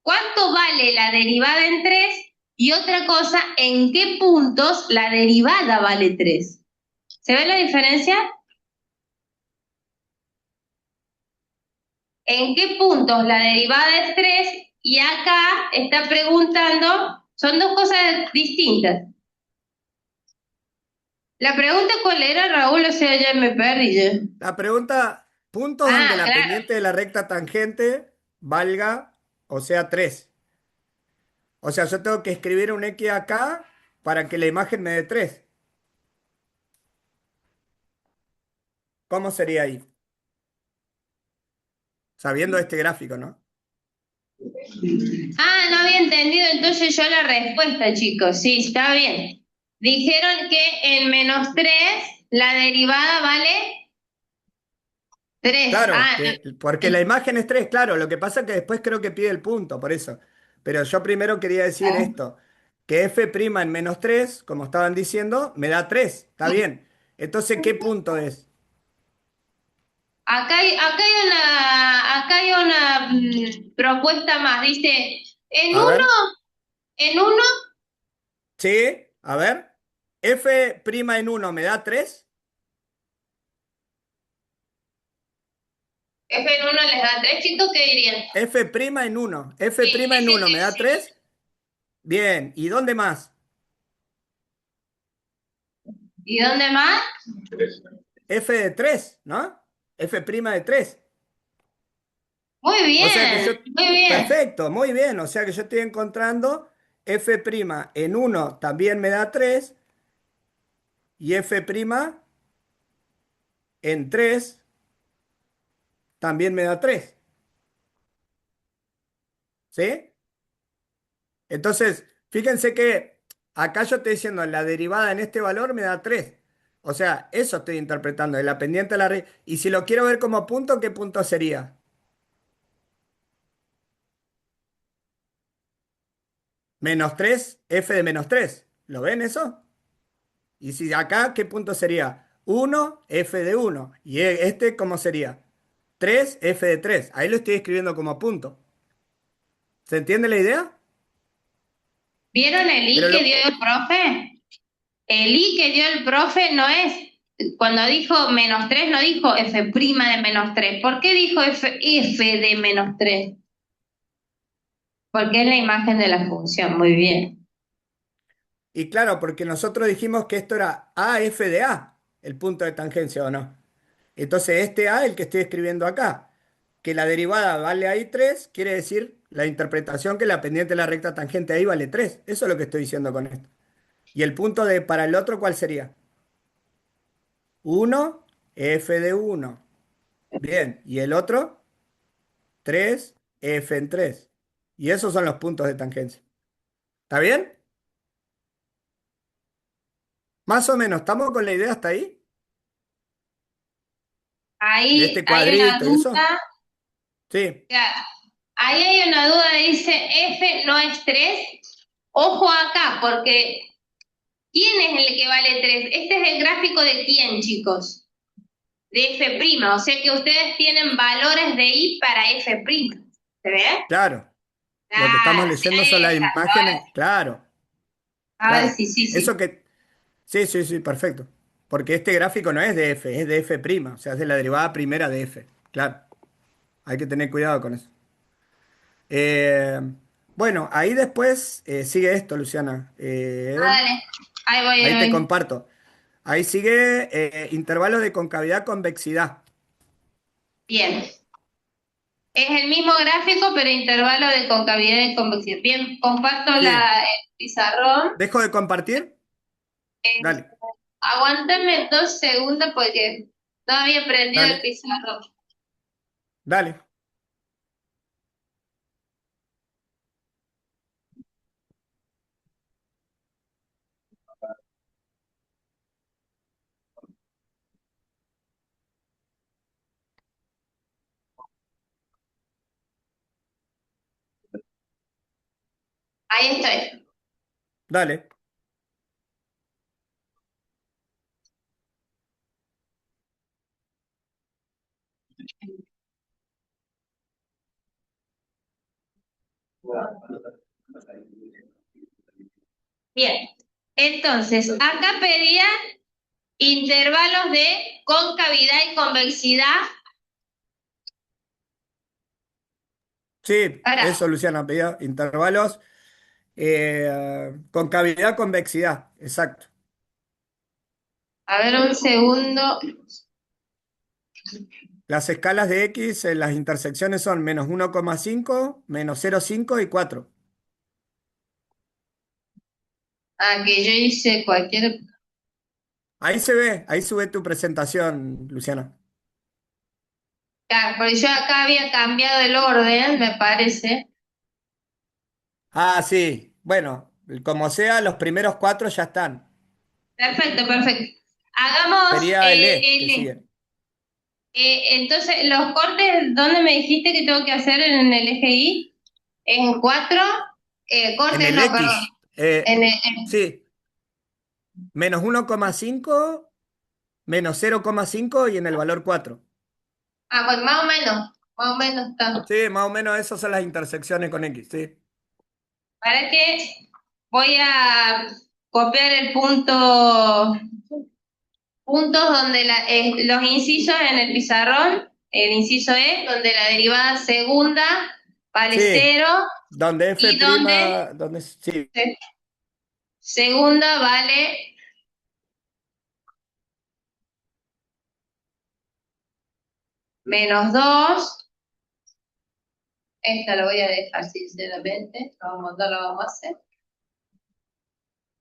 ¿cuánto vale la derivada en 3? Y otra cosa, ¿en qué puntos la derivada vale 3? ¿Se ve la diferencia? ¿En qué puntos la derivada es 3? Y acá está preguntando, son dos cosas distintas. La pregunta cuál era, Raúl, o sea, ya me perdí yo. La pregunta, puntos donde Ah, la claro. pendiente de la recta tangente valga, o sea, 3. O sea, yo tengo que escribir un X acá para que la imagen me dé 3. ¿Cómo sería ahí? Sabiendo este gráfico, ¿no? Ah, no había entendido entonces yo la respuesta, chicos. Sí, está bien. Dijeron que en -3 la derivada vale 3. Claro, Ah, porque la imagen es 3, claro. Lo que pasa es que después creo que pide el punto, por eso. Pero yo primero quería decir esto, que f' en -3, como estaban diciendo, me da 3. Está bien. Entonces, ¿qué punto es? acá hay una propuesta más. Dice, en A uno, ver. en uno, Sí, a ver. F' en uno me da 3. F en uno les da 3, chicos, ¿qué dirían? F' en uno. F' Sí, en dice uno me que da sí. 3. Bien. ¿Y dónde más? ¿Y dónde más? F de 3, ¿no? F' de 3. Muy O sea que yo, bien, muy bien. perfecto, muy bien. O sea que yo estoy encontrando F' en uno también me da 3 y F' en 3 también me da 3. ¿Sí? Entonces, fíjense que acá yo estoy diciendo la derivada en este valor me da 3. O sea, eso estoy interpretando, de la pendiente a la raíz. Y si lo quiero ver como punto, ¿qué punto sería? Menos 3, F de menos 3. ¿Lo ven eso? Y si acá, ¿qué punto sería? Uno, F de uno. ¿Y este cómo sería? 3, F de 3. Ahí lo estoy escribiendo como punto. ¿Se entiende la idea? ¿Vieron el Pero I que dio el profe? El I que dio el profe no es, cuando dijo menos 3 no dijo F' de menos 3. ¿Por qué dijo F de menos 3? Porque es la imagen de la función, muy bien. y claro, porque nosotros dijimos que esto era AF de A, el punto de tangencia, ¿o no? Entonces, este A, el que estoy escribiendo acá, que la derivada vale ahí 3, quiere decir la interpretación que la pendiente de la recta tangente ahí vale 3. Eso es lo que estoy diciendo con esto. ¿Y el punto de para el otro cuál sería? Uno, F de uno. Bien, ¿y el otro? 3, F en 3. Y esos son los puntos de tangencia. ¿Está bien? Más o menos, ¿estamos con la idea hasta ahí? De Ahí este hay una cuadrito y eso. duda, Sí, ya, ahí hay una duda, dice F no es 3. Ojo acá, porque ¿quién es el que vale 3? Este es el gráfico de quién, chicos. De F', o sea que ustedes tienen valores de I para F'. ¿Se ve? claro. Lo que estamos Claro, leyendo son ahí las está. imágenes. Claro, A ver claro. si sí, Eso sí. que. Sí, sí, sí, perfecto. Porque este gráfico no es de F, es de F'. O sea, es de la derivada primera de F. Claro. Hay que tener cuidado con eso. Eh, bueno, ahí después sigue esto, Luciana. Ah, dale. Ahí voy, Ahí ahí te voy. comparto. Ahí sigue intervalos de concavidad-convexidad. Bien. Es el mismo gráfico, pero intervalo de concavidad y convección. Bien, comparto Sí. el pizarrón. ¿Dejo de compartir? Eh, Dale, aguántame 2 segundos porque no había prendido el dale, pizarrón. dale. Ahí estoy. Dale. Bien. Entonces, acá pedía intervalos de concavidad y convexidad. Sí, Ahora, eso, Luciana, pedía intervalos concavidad-convexidad. Exacto. a ver un segundo. Las escalas de X en las intersecciones son -1,5, -0,5 y 4. Ah, que yo hice cualquier. Ahí se ve, ahí sube tu presentación, Luciana. Claro, porque yo acá había cambiado el orden, me parece. Ah, sí. Bueno, como sea, los primeros 4 ya están. Perfecto, perfecto. Hagamos Sería el E que sigue. entonces los cortes, ¿dónde me dijiste que tengo que hacer en el eje I? En 4 En cortes el no, perdón. X, sí, -1,5, -0,5 y en el valor 4. Pues más o menos está. Sí, más o menos esas son las intersecciones con X, sí. Para que voy a copiar el puntos donde los incisos en el pizarrón, el inciso E, donde la derivada segunda vale Sí, 0 donde F', y donde donde sí, segunda vale menos 2. Esta lo voy a dejar sinceramente, no lo vamos a hacer.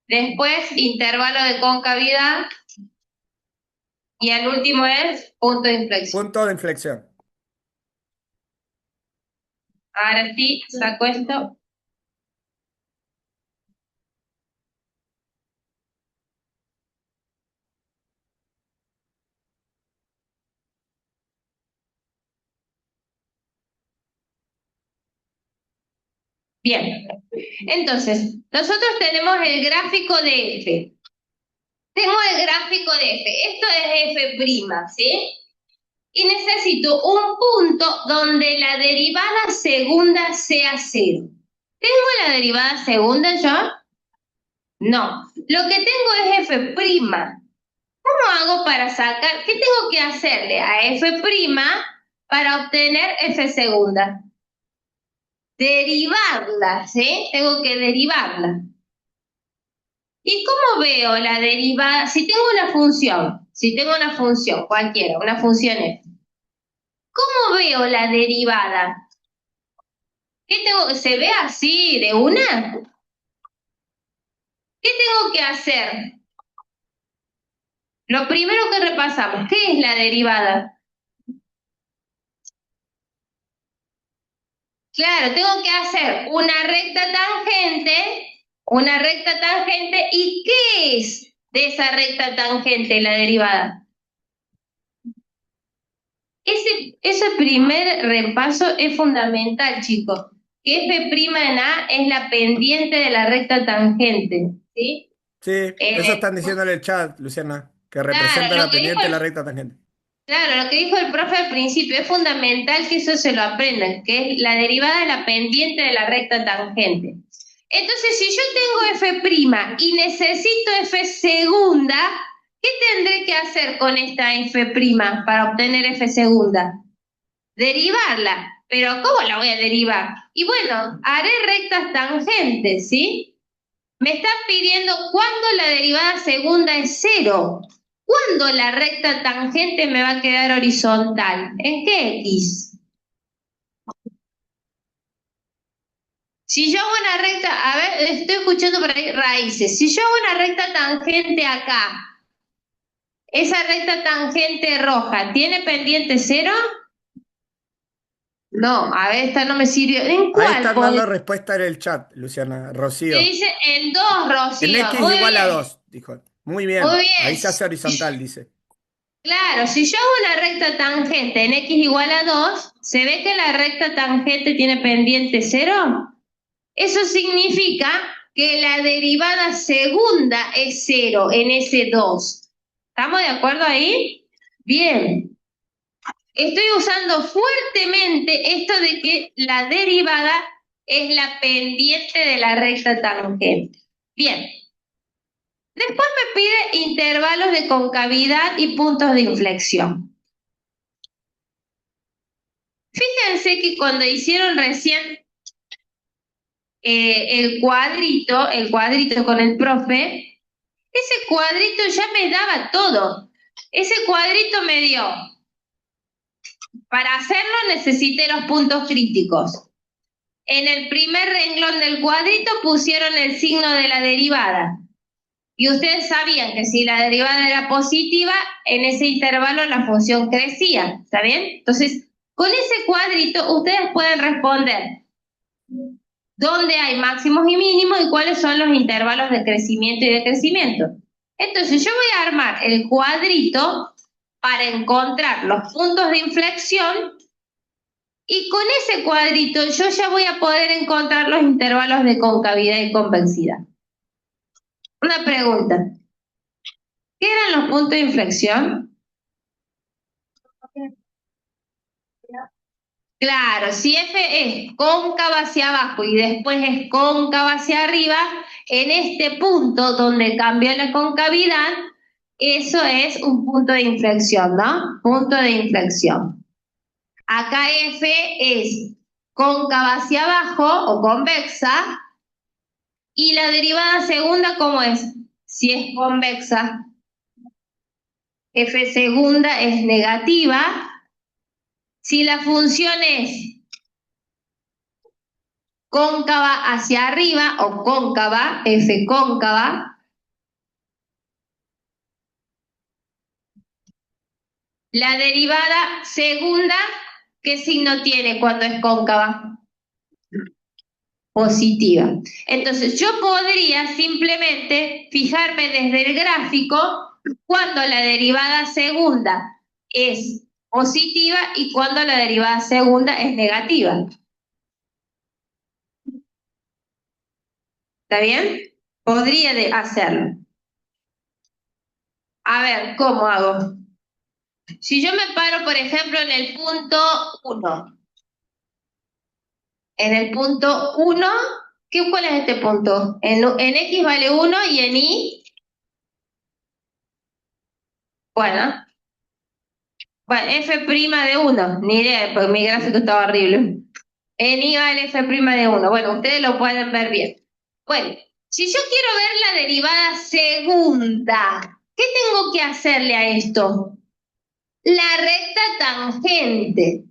Después, intervalo de concavidad. Y el último es punto de inflexión. Punto de inflexión. Ahora sí, saco esto. Bien, entonces, nosotros tenemos el gráfico de F. Tengo el gráfico de F. Esto es F', ¿sí? Y necesito un punto donde la derivada segunda sea 0. ¿Tengo la derivada segunda yo? No. Lo que tengo es F'. ¿Cómo hago para sacar? ¿Qué tengo que hacerle a F' para obtener F segunda? Derivarla, ¿sí? Tengo que derivarla. ¿Y cómo veo la derivada? Si tengo una función cualquiera, una función f, ¿cómo veo la derivada? ¿Qué tengo? ¿Se ve así de una? ¿Qué tengo que hacer? Lo primero que repasamos, ¿qué es la derivada? Claro, tengo que hacer una recta tangente, ¿y qué es de esa recta tangente la derivada? Ese primer repaso es fundamental, chicos. Que F' en A es la pendiente de la recta tangente, ¿sí? Sí, eso están diciendo en el chat, Luciana, que representa Claro, la pendiente de la recta tangente. claro, lo que dijo el profe al principio, es fundamental que eso se lo aprendan, que es la derivada de la pendiente de la recta tangente. Entonces, si yo tengo F' y necesito F segunda, ¿qué tendré que hacer con esta F' para obtener F segunda? Derivarla. Pero ¿cómo la voy a derivar? Y bueno, haré rectas tangentes, ¿sí? Me están pidiendo cuándo la derivada segunda es 0. ¿Cuándo la recta tangente me va a quedar horizontal? ¿En qué X? Si yo hago una recta, a ver, estoy escuchando por ahí raíces. Si yo hago una recta tangente acá, esa recta tangente roja, ¿tiene pendiente 0? No, a ver, esta no me sirvió. ¿En Ahí cuál están podés? dando respuesta en el chat, Luciana, Se Rocío. dice en 2, En Rocío. X Muy igual a bien, 2, dijo. Muy muy bien, ahí bien. se hace horizontal, dice. Claro, si yo hago una recta tangente en x igual a 2, ¿se ve que la recta tangente tiene pendiente 0? Eso significa que la derivada segunda es 0 en ese 2. ¿Estamos de acuerdo ahí? Bien. Estoy usando fuertemente esto de que la derivada es la pendiente de la recta tangente. Bien. Después me pide intervalos de concavidad y puntos de inflexión. Fíjense que cuando hicieron recién el cuadrito con el profe, ese cuadrito ya me daba todo. Ese cuadrito me dio. Para hacerlo necesité los puntos críticos. En el primer renglón del cuadrito pusieron el signo de la derivada. Y ustedes sabían que si la derivada era positiva, en ese intervalo la función crecía. ¿Está bien? Entonces, con ese cuadrito ustedes pueden responder dónde hay máximos y mínimos y cuáles son los intervalos de crecimiento y decrecimiento. Entonces, yo voy a armar el cuadrito para encontrar los puntos de inflexión y con ese cuadrito yo ya voy a poder encontrar los intervalos de concavidad y convexidad. Una pregunta. ¿Qué eran los puntos de inflexión? Claro, si F es cóncava hacia abajo y después es cóncava hacia arriba, en este punto donde cambió la concavidad, eso es un punto de inflexión, ¿no? Punto de inflexión. Acá F es cóncava hacia abajo o convexa, y la derivada segunda, ¿cómo es? Si es convexa, F segunda es negativa, Si la función es cóncava hacia arriba o cóncava, f cóncava, la derivada segunda, ¿qué signo tiene cuando es cóncava? Positiva. Entonces, yo podría simplemente fijarme desde el gráfico cuando la derivada segunda es positiva y cuando la derivada segunda es negativa. ¿Está bien? Podría hacerlo. A ver, ¿cómo hago? Si yo me paro, por ejemplo, en el punto 1. En el punto 1, ¿cuál es este punto? En X vale 1 y en Y, bueno, F' de 1, ni idea, porque mi gráfico estaba horrible. En Y vale F' de 1. Bueno, ustedes lo pueden ver bien. Bueno, si yo quiero ver la derivada segunda, ¿qué tengo que hacerle a esto? La recta tangente.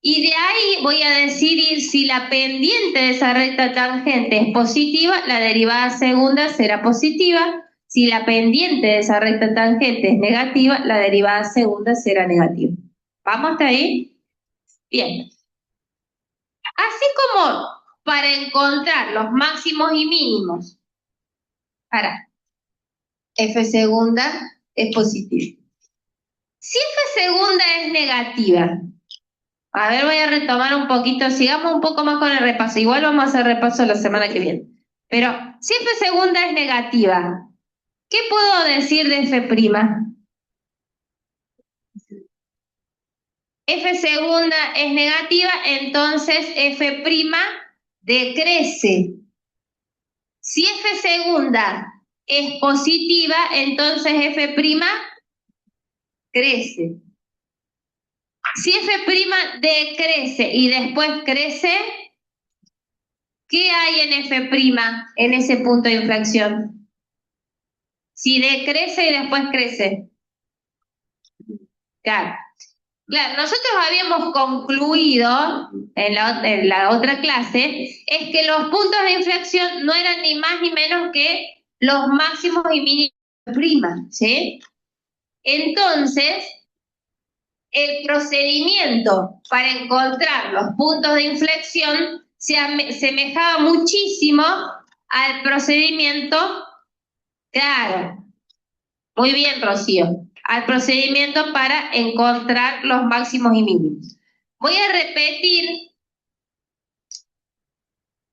Y de ahí voy a decidir si la pendiente de esa recta tangente es positiva, la derivada segunda será positiva. Si la pendiente de esa recta tangente es negativa, la derivada segunda será negativa. ¿Vamos hasta ahí? Bien. Así como para encontrar los máximos y mínimos para f segunda es positiva. Si f segunda es negativa, a ver, voy a retomar un poquito, sigamos un poco más con el repaso. Igual vamos a hacer repaso la semana que viene. Pero si f segunda es negativa, ¿qué puedo decir de f'? F segunda es negativa, entonces f' decrece. Si f segunda es positiva, entonces f' crece. Si f' decrece y después crece, ¿qué hay en f' en ese punto de inflexión? Si decrece y después crece. Claro. Claro, nosotros habíamos concluido en la otra clase, es que los puntos de inflexión no eran ni más ni menos que los máximos y mínimos de prima, ¿sí? Entonces, el procedimiento para encontrar los puntos de inflexión se asemejaba muchísimo al procedimiento, claro, muy bien, Rocío, al procedimiento para encontrar los máximos y mínimos. Voy a repetir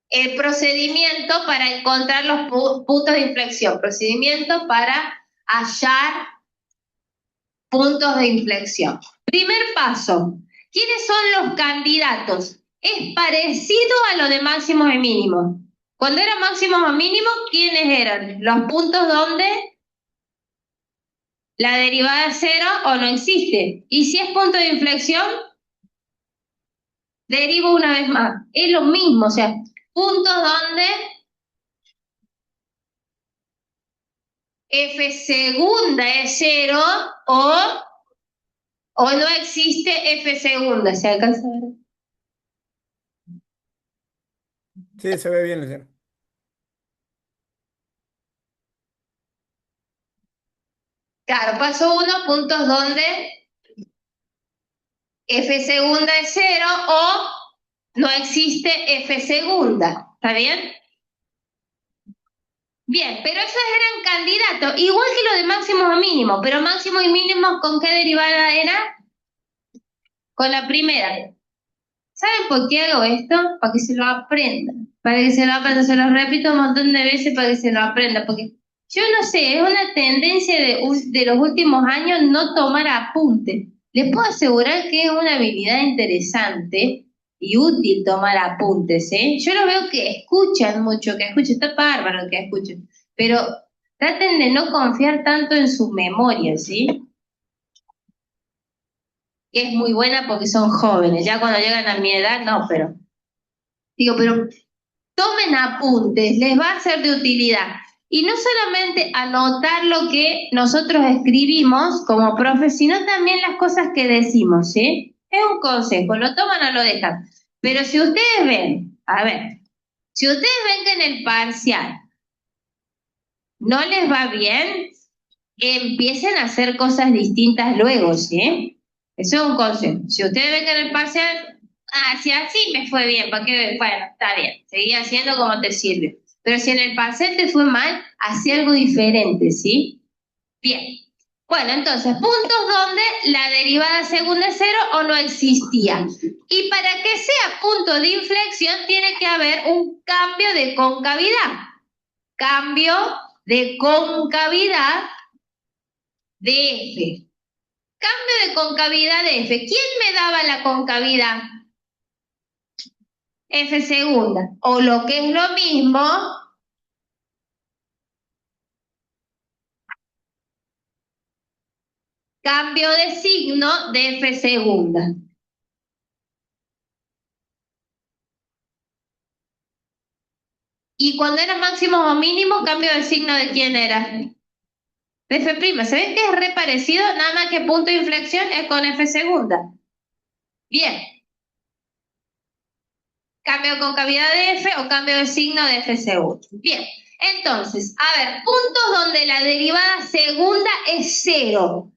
el procedimiento para encontrar los puntos de inflexión, procedimiento para hallar puntos de inflexión. Primer paso, ¿quiénes son los candidatos? Es parecido a lo de máximos y mínimos. Cuando era máximos o mínimos, ¿quiénes eran? Los puntos donde la derivada es cero o no existe. Y si es punto de inflexión, derivo una vez más. Es lo mismo, o sea, puntos donde f segunda es cero o no existe f segunda. ¿Se alcanza a ver? Sí, se ve bien, Luciano. Claro, paso 1, puntos donde f segunda es cero o no existe f segunda. ¿Está bien? Bien, pero esos eran candidatos, igual que lo de máximos o mínimos, pero máximos y mínimos, ¿con qué derivada era? Con la primera. ¿Saben por qué hago esto? Para que se lo aprendan. Para que se lo aprendan, se lo repito un montón de veces para que se lo aprendan, porque yo no sé, es una tendencia de los últimos años no tomar apuntes. Les puedo asegurar que es una habilidad interesante y útil tomar apuntes, ¿eh? Yo lo veo que escuchan mucho, está bárbaro que escuchen, pero traten de no confiar tanto en sus memorias, ¿sí? Que es muy buena porque son jóvenes, ya cuando llegan a mi edad, no, pero tomen apuntes, les va a ser de utilidad. Y no solamente anotar lo que nosotros escribimos como profe, sino también las cosas que decimos, ¿sí? Es un consejo, lo toman o lo dejan. Pero si ustedes ven, a ver, si ustedes ven que en el parcial no les va bien, empiecen a hacer cosas distintas luego, ¿sí? Eso es un consejo. Si ustedes ven que en el parcial, si así me fue bien, ¿para qué? Bueno, está bien, seguí haciendo como te sirve. Pero si en el parcial te fue mal, hacé algo diferente, ¿sí? Bien. Bueno, entonces, puntos donde la derivada segunda es cero o no existía. Y para que sea punto de inflexión, tiene que haber un cambio de concavidad. Cambio de concavidad de F. Cambio de concavidad de F. ¿Quién me daba la concavidad? F segunda. O lo que es lo mismo, cambio de signo de F segunda. Y cuando era máximo o mínimo, cambio de signo de quién era. De F prima. ¿Se ven que es re parecido? Nada más que punto de inflexión es con F segunda. Bien. Cambio de concavidad de F o cambio de signo de F segunda. Bien. Entonces, a ver, puntos donde la derivada segunda es cero.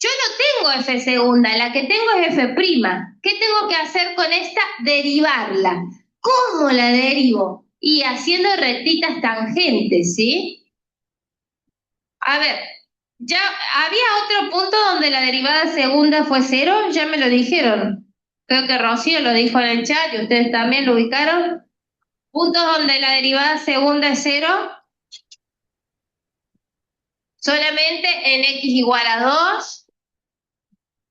Yo no tengo F segunda, la que tengo es F prima. ¿Qué tengo que hacer con esta? Derivarla. ¿Cómo la derivo? Y haciendo rectitas tangentes, ¿sí? A ver, ya había otro punto donde la derivada segunda fue cero, ya me lo dijeron. Creo que Rocío lo dijo en el chat y ustedes también lo ubicaron. Puntos donde la derivada segunda es cero, solamente en x igual a 2.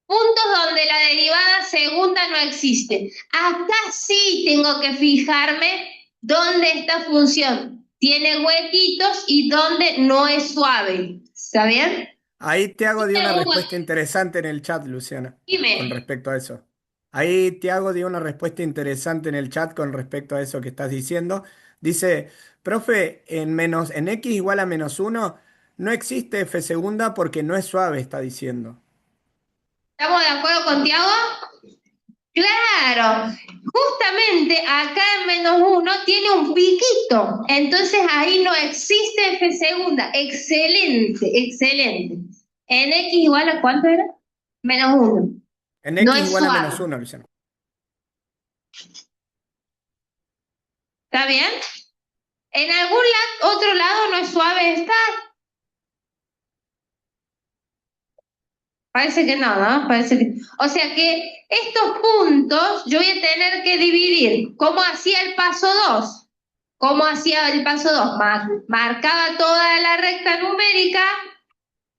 Puntos donde la derivada segunda no existe. Acá sí tengo que fijarme dónde esta función tiene huequitos y dónde no es suave. ¿Está bien? Ahí Tiago dio una respuesta interesante en el chat, Luciana, con Dime. respecto a eso. Ahí Tiago dio una respuesta interesante en el chat con respecto a eso que estás diciendo. Dice, profe, en x igual a -1 no existe f segunda porque no es suave, está diciendo. ¿Estamos de acuerdo con Tiago? Claro, justamente acá en -1 tiene un piquito, entonces ahí no existe F segunda. Excelente, excelente. En X igual a ¿cuánto era? -1. En No x es igual a suave. -1, Luciana. ¿Está bien? En algún otro lado no es suave está. Parece que no, ¿no? Parece que... O sea que estos puntos yo voy a tener que dividir. ¿Cómo hacía el paso 2? ¿Cómo hacía el paso 2? Marcaba toda la recta numérica,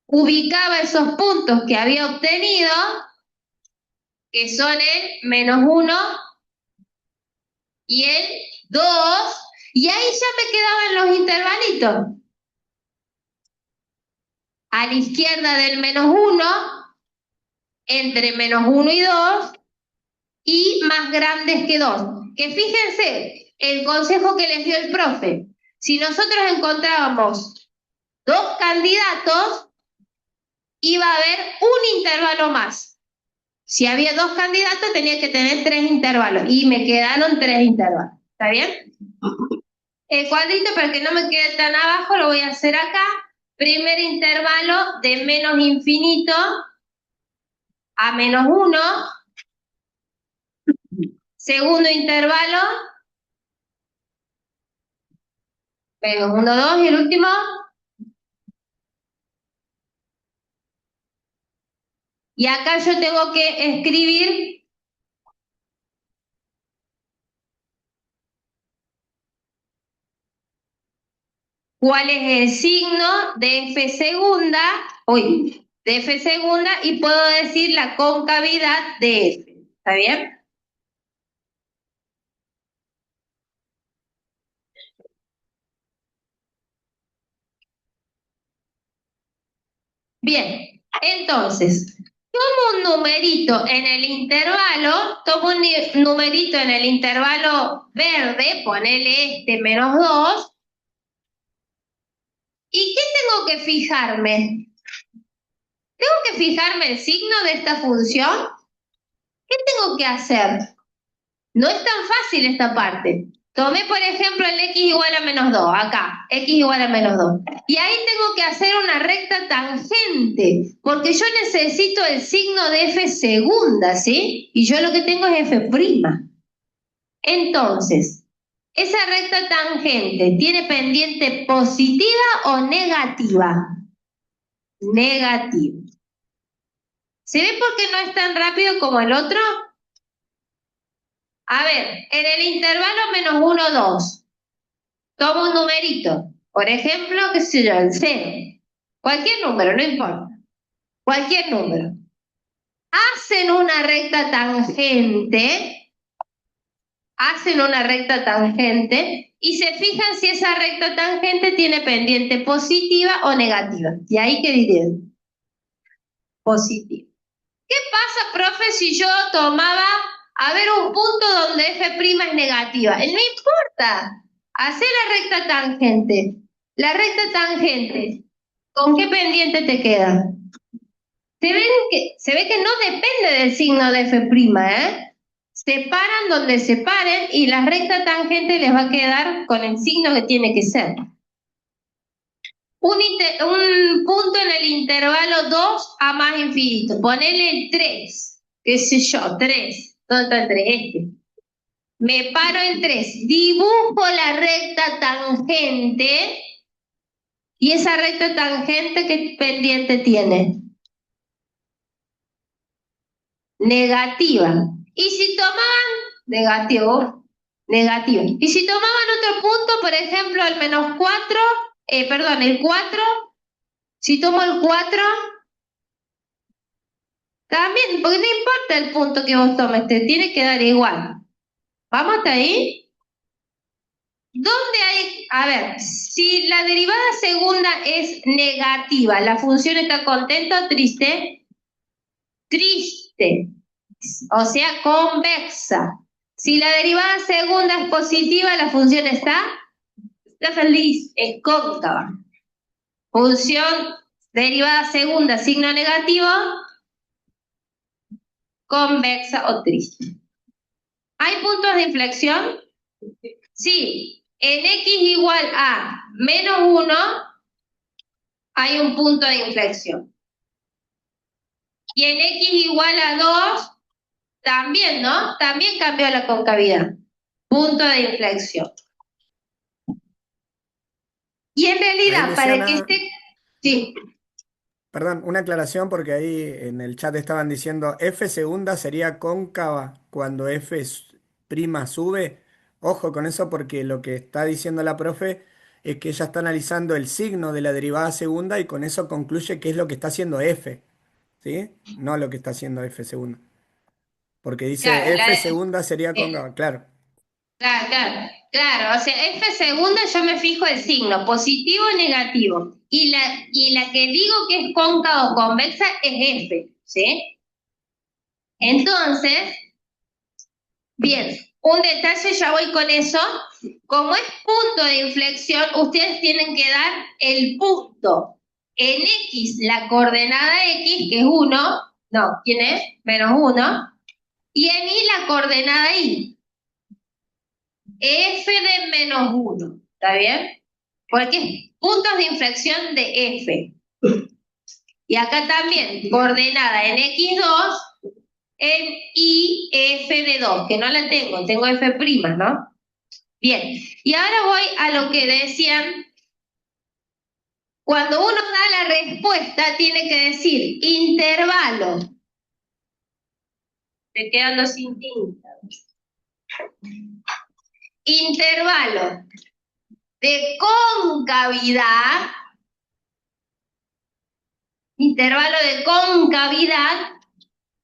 ubicaba esos puntos que había obtenido, que son el -1 y el 2, y ahí ya me quedaban los intervalitos. A la izquierda del -1, entre -1 y 2, y más grandes que 2. Que fíjense, el consejo que les dio el profe, si nosotros encontrábamos dos candidatos, iba a haber un intervalo más. Si había dos candidatos, tenía que tener 3 intervalos, y me quedaron 3 intervalos. ¿Está bien? El cuadrito, para que no me quede tan abajo, lo voy a hacer acá. Primer intervalo de menos infinito a -1. Segundo intervalo, -1, 2, y el último, y acá yo tengo que escribir cuál es el signo de F segunda, de F segunda, y puedo decir la concavidad de F. ¿Está bien? Bien, entonces, tomo un numerito en el intervalo, numerito en el intervalo verde, ponele este -2, ¿y qué tengo que fijarme? ¿Tengo que fijarme el signo de esta función? ¿Qué tengo que hacer? No es tan fácil esta parte. Tomé, por ejemplo, el x igual a menos 2, acá, x igual a menos 2. Y ahí tengo que hacer una recta tangente, porque yo necesito el signo de f segunda, ¿sí? Y yo lo que tengo es f'. Entonces, ¿esa recta tangente tiene pendiente positiva o negativa? Negativa. ¿Se ve por qué no es tan rápido como el otro? A ver, en el intervalo menos 1, 2, tomo un numerito. Por ejemplo, qué sé yo, el 0. Cualquier número, no importa. Cualquier número. Hacen una recta tangente, y se fijan si esa recta tangente tiene pendiente positiva o negativa. ¿Y ahí qué dirían? Positiva. ¿Qué pasa, profe, si yo tomaba, a ver, un punto donde f' es negativa? No importa. Hacé la recta tangente. La recta tangente, ¿con qué pendiente te queda? Se ve que no depende del signo de f', ¿eh? Se paran donde se paren y la recta tangente les va a quedar con el signo que tiene que ser. Un punto en el intervalo 2 a más infinito. Ponele el 3, qué sé yo, 3. ¿Dónde está el 3? Este. Me paro en 3. Dibujo la recta tangente. ¿Y esa recta tangente qué pendiente tiene? Negativa. ¿Y si tomaban? Negativo. Negativo. ¿Y si tomaban otro punto, por ejemplo, el menos 4, el 4, si tomo el 4, también, porque no importa el punto que vos tomes, te tiene que dar igual. ¿Vamos hasta ahí? ¿Dónde hay? A ver, si la derivada segunda es negativa, ¿la función está contenta o triste? Triste. O sea, convexa. Si la derivada segunda es positiva, la función está feliz, es cóncava. Función derivada segunda, signo negativo, convexa o triste. ¿Hay puntos de inflexión? Sí. En x igual a menos 1 hay un punto de inflexión. Y en x igual a 2 también, ¿no? También cambió la concavidad. Punto de inflexión. Y en Ahí, realidad, para que Luciana, esté... Sí. perdón, una aclaración porque ahí en el chat estaban diciendo f segunda sería cóncava cuando prima sube. Ojo con eso porque lo que está diciendo la profe es que ella está analizando el signo de la derivada segunda y con eso concluye qué es lo que está haciendo f, ¿sí? No lo que está haciendo f segunda. Porque dice Claro, f segunda sería eh, cóncava, claro. claro, o sea, f segunda yo me fijo el signo, positivo o negativo. Y la que digo que es cóncava o convexa es f, ¿sí? Entonces, bien, un detalle, ya voy con eso. Como es punto de inflexión, ustedes tienen que dar el punto. En x, la coordenada x, que es 1, no, ¿quién es? Menos 1. Y en y, la coordenada y. F de menos 1, ¿está bien? Porque es puntos de inflexión de F. Y acá también, coordenada en x2, en y f de 2, que no la tengo f', ¿no? Bien, y ahora voy a lo que decían, cuando uno da la respuesta, tiene que decir intervalo. Estoy quedando sin tinta. Intervalo de concavidad. Intervalo de concavidad.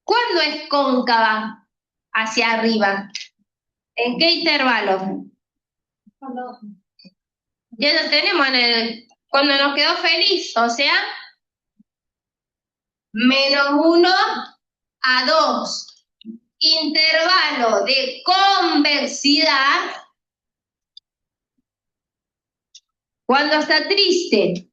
¿Cuándo es cóncava? Hacia arriba. ¿En qué intervalo? Ya lo tenemos cuando nos quedó feliz, o sea, menos 1 a 2. Intervalo de convexidad. Cuando está triste.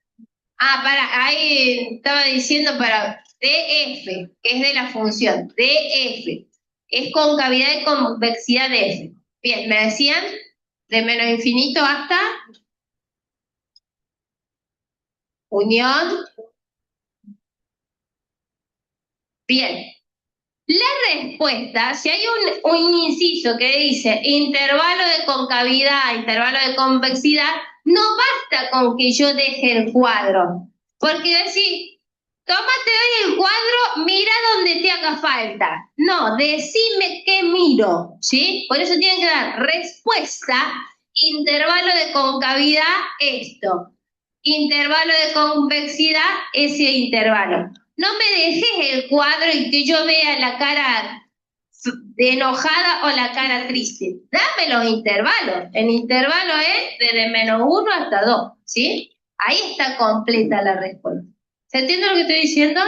Ahí estaba diciendo para df, que es de la función df. es concavidad y convexidad de F. Bien, me decían de menos infinito hasta unión. Bien, la respuesta, si hay un inciso que dice intervalo de concavidad, intervalo de convexidad, no basta con que yo deje el cuadro, porque decir, tómate hoy el cuadro, mira donde te haga falta. No, decime qué miro, ¿sí? Por eso tienen que dar respuesta, intervalo de concavidad, esto. Intervalo de convexidad, ese intervalo. No me dejes el cuadro y que yo vea la cara de enojada o la cara triste. Dame los intervalos. El intervalo es desde -1 hasta 2, ¿sí? Ahí está completa la respuesta. ¿Se entiende lo que estoy diciendo?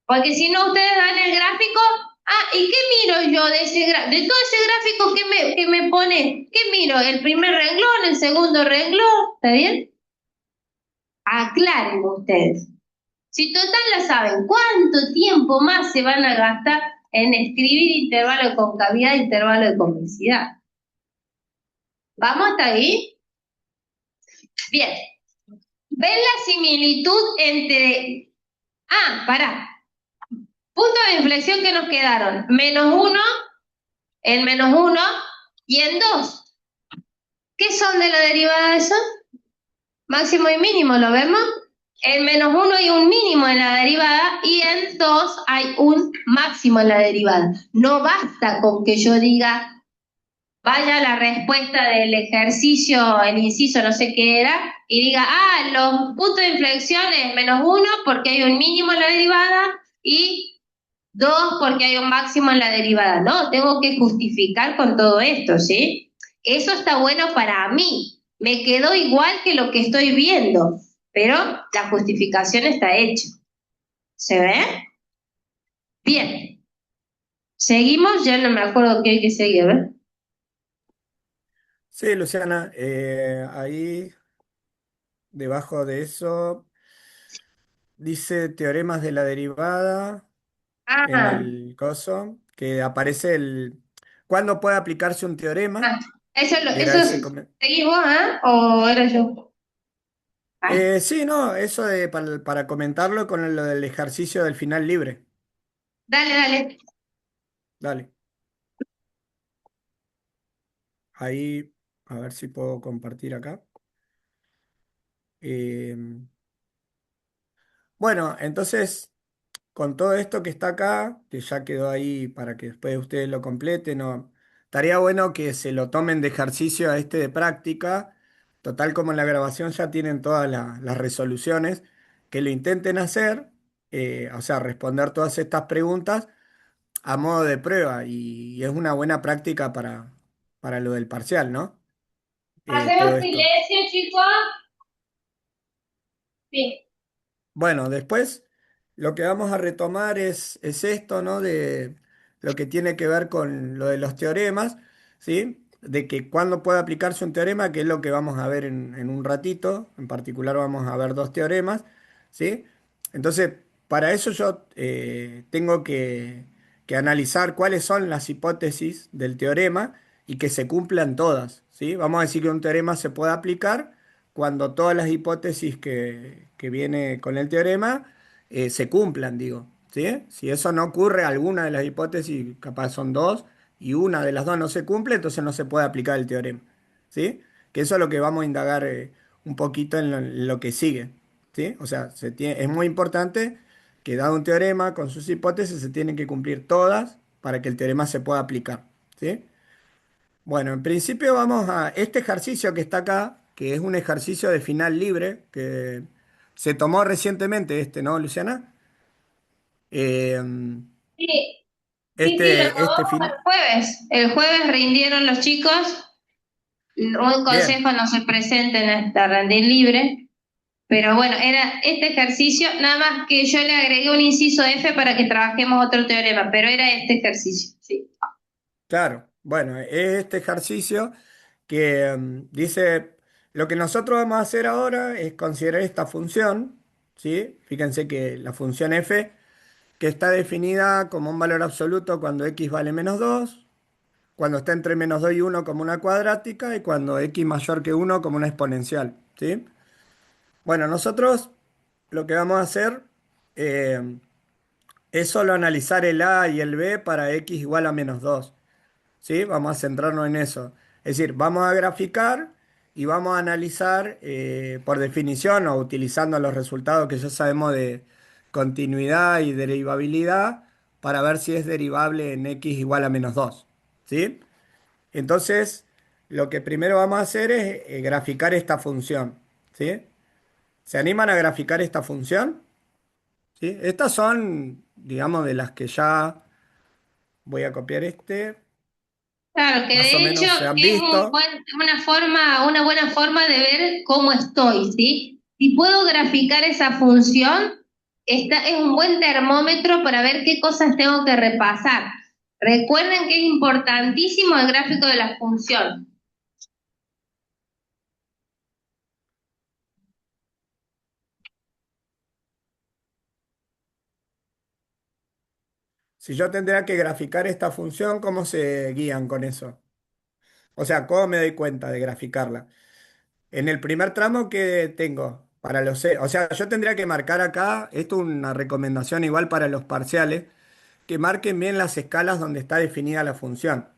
Porque si no, ustedes dan el gráfico. Ah, ¿y qué miro yo de ese de todo ese gráfico que me pone? ¿Qué miro? ¿El primer renglón, el segundo renglón? ¿Está bien? Aclaren ustedes. Si total la saben, ¿cuánto tiempo más se van a gastar en escribir intervalo de concavidad e intervalo de convexidad? ¿Vamos hasta ahí? Bien. ¿Ven la similitud entre... Ah, pará. Puntos de inflexión que nos quedaron. -1, en -1 y en 2. ¿Qué son de la derivada de eso? Máximo y mínimo, ¿lo vemos? En -1 hay un mínimo en la derivada y en 2 hay un máximo en la derivada. No basta con que yo diga, vaya la respuesta del ejercicio, el inciso no sé qué era, y diga, los puntos de inflexión es -1 porque hay un mínimo en la derivada y 2 porque hay un máximo en la derivada. No, tengo que justificar con todo esto, ¿sí? Eso está bueno para mí. Me quedó igual que lo que estoy viendo, pero la justificación está hecha. ¿Se ve? Bien. Seguimos, ya no me acuerdo qué hay que seguir, ¿ver? Sí, Luciana, ahí debajo de eso dice teoremas de la derivada en Ah, el coso, que aparece el... ¿Cuándo puede aplicarse un teorema? ah, eso, Era ese... ¿seguís vos, o era yo? Ah, Sí, no, eso de, para comentarlo con lo del ejercicio del final libre. dale, dale. Dale, ahí, a ver si puedo compartir acá. Eh, bueno, entonces, con todo esto que está acá, que ya quedó ahí para que después ustedes lo completen, ¿no? Estaría bueno que se lo tomen de ejercicio a este de práctica. Total, como en la grabación ya tienen todas las resoluciones, que lo intenten hacer, o sea, responder todas estas preguntas a modo de prueba y es una buena práctica para lo del parcial, ¿no? Todo ¿Hacemos esto. silencio, chicos? Bien. Bueno, después lo que vamos a retomar es esto, ¿no? De lo que tiene que ver con lo de los teoremas, ¿sí? De que cuándo puede aplicarse un teorema, que es lo que vamos a ver en un ratito. En particular vamos a ver dos teoremas, ¿sí? Entonces, para eso yo tengo que analizar cuáles son las hipótesis del teorema y que se cumplan todas, ¿sí? Vamos a decir que un teorema se puede aplicar cuando todas las hipótesis que viene con el teorema se cumplan, digo, ¿sí? Si eso no ocurre, alguna de las hipótesis, capaz son dos, y una de las dos no se cumple, entonces no se puede aplicar el teorema, ¿sí? Que eso es lo que vamos a indagar un poquito en lo que sigue, ¿sí? O sea, es muy importante que dado un teorema con sus hipótesis se tienen que cumplir todas para que el teorema se pueda aplicar, ¿sí? Bueno, en principio vamos a este ejercicio que está acá, que es un ejercicio de final libre, que se tomó recientemente este, ¿no, Luciana? Eh, Sí, sí, lo este tomamos el fin. jueves. El jueves rindieron los chicos. Un Bien, consejo no se presente en esta rendir libre. Pero bueno, era este ejercicio, nada más que yo le agregué un inciso F para que trabajemos otro teorema, pero era este ejercicio, sí. claro. Bueno, es este ejercicio que dice, lo que nosotros vamos a hacer ahora es considerar esta función, ¿sí? Fíjense que la función f que está definida como un valor absoluto cuando x vale menos 2, cuando está entre menos 2 y uno como una cuadrática y cuando x mayor que uno como una exponencial, ¿sí? Bueno, nosotros lo que vamos a hacer eh, es solo analizar el a y el b para x igual a menos 2. ¿Sí? Vamos a centrarnos en eso. Es decir, vamos a graficar y vamos a analizar por definición o utilizando los resultados que ya sabemos de continuidad y derivabilidad para ver si es derivable en x igual a menos 2. ¿Sí? Entonces, lo que primero vamos a hacer es graficar esta función. ¿Sí? ¿Se animan a graficar esta función? ¿Sí? Estas son, digamos, de las que ya voy a copiar este, Claro, que más o de hecho menos se han es visto. una buena forma de ver cómo estoy, ¿sí? Si puedo graficar esa función, es un buen termómetro para ver qué cosas tengo que repasar. Recuerden que es importantísimo el gráfico de la función. Si yo tendría que graficar esta función, ¿cómo se guían con eso? O sea, ¿cómo me doy cuenta de graficarla? En el primer tramo que tengo para los... O sea, yo tendría que marcar acá, esto es una recomendación igual para los parciales, que marquen bien las escalas donde está definida la función.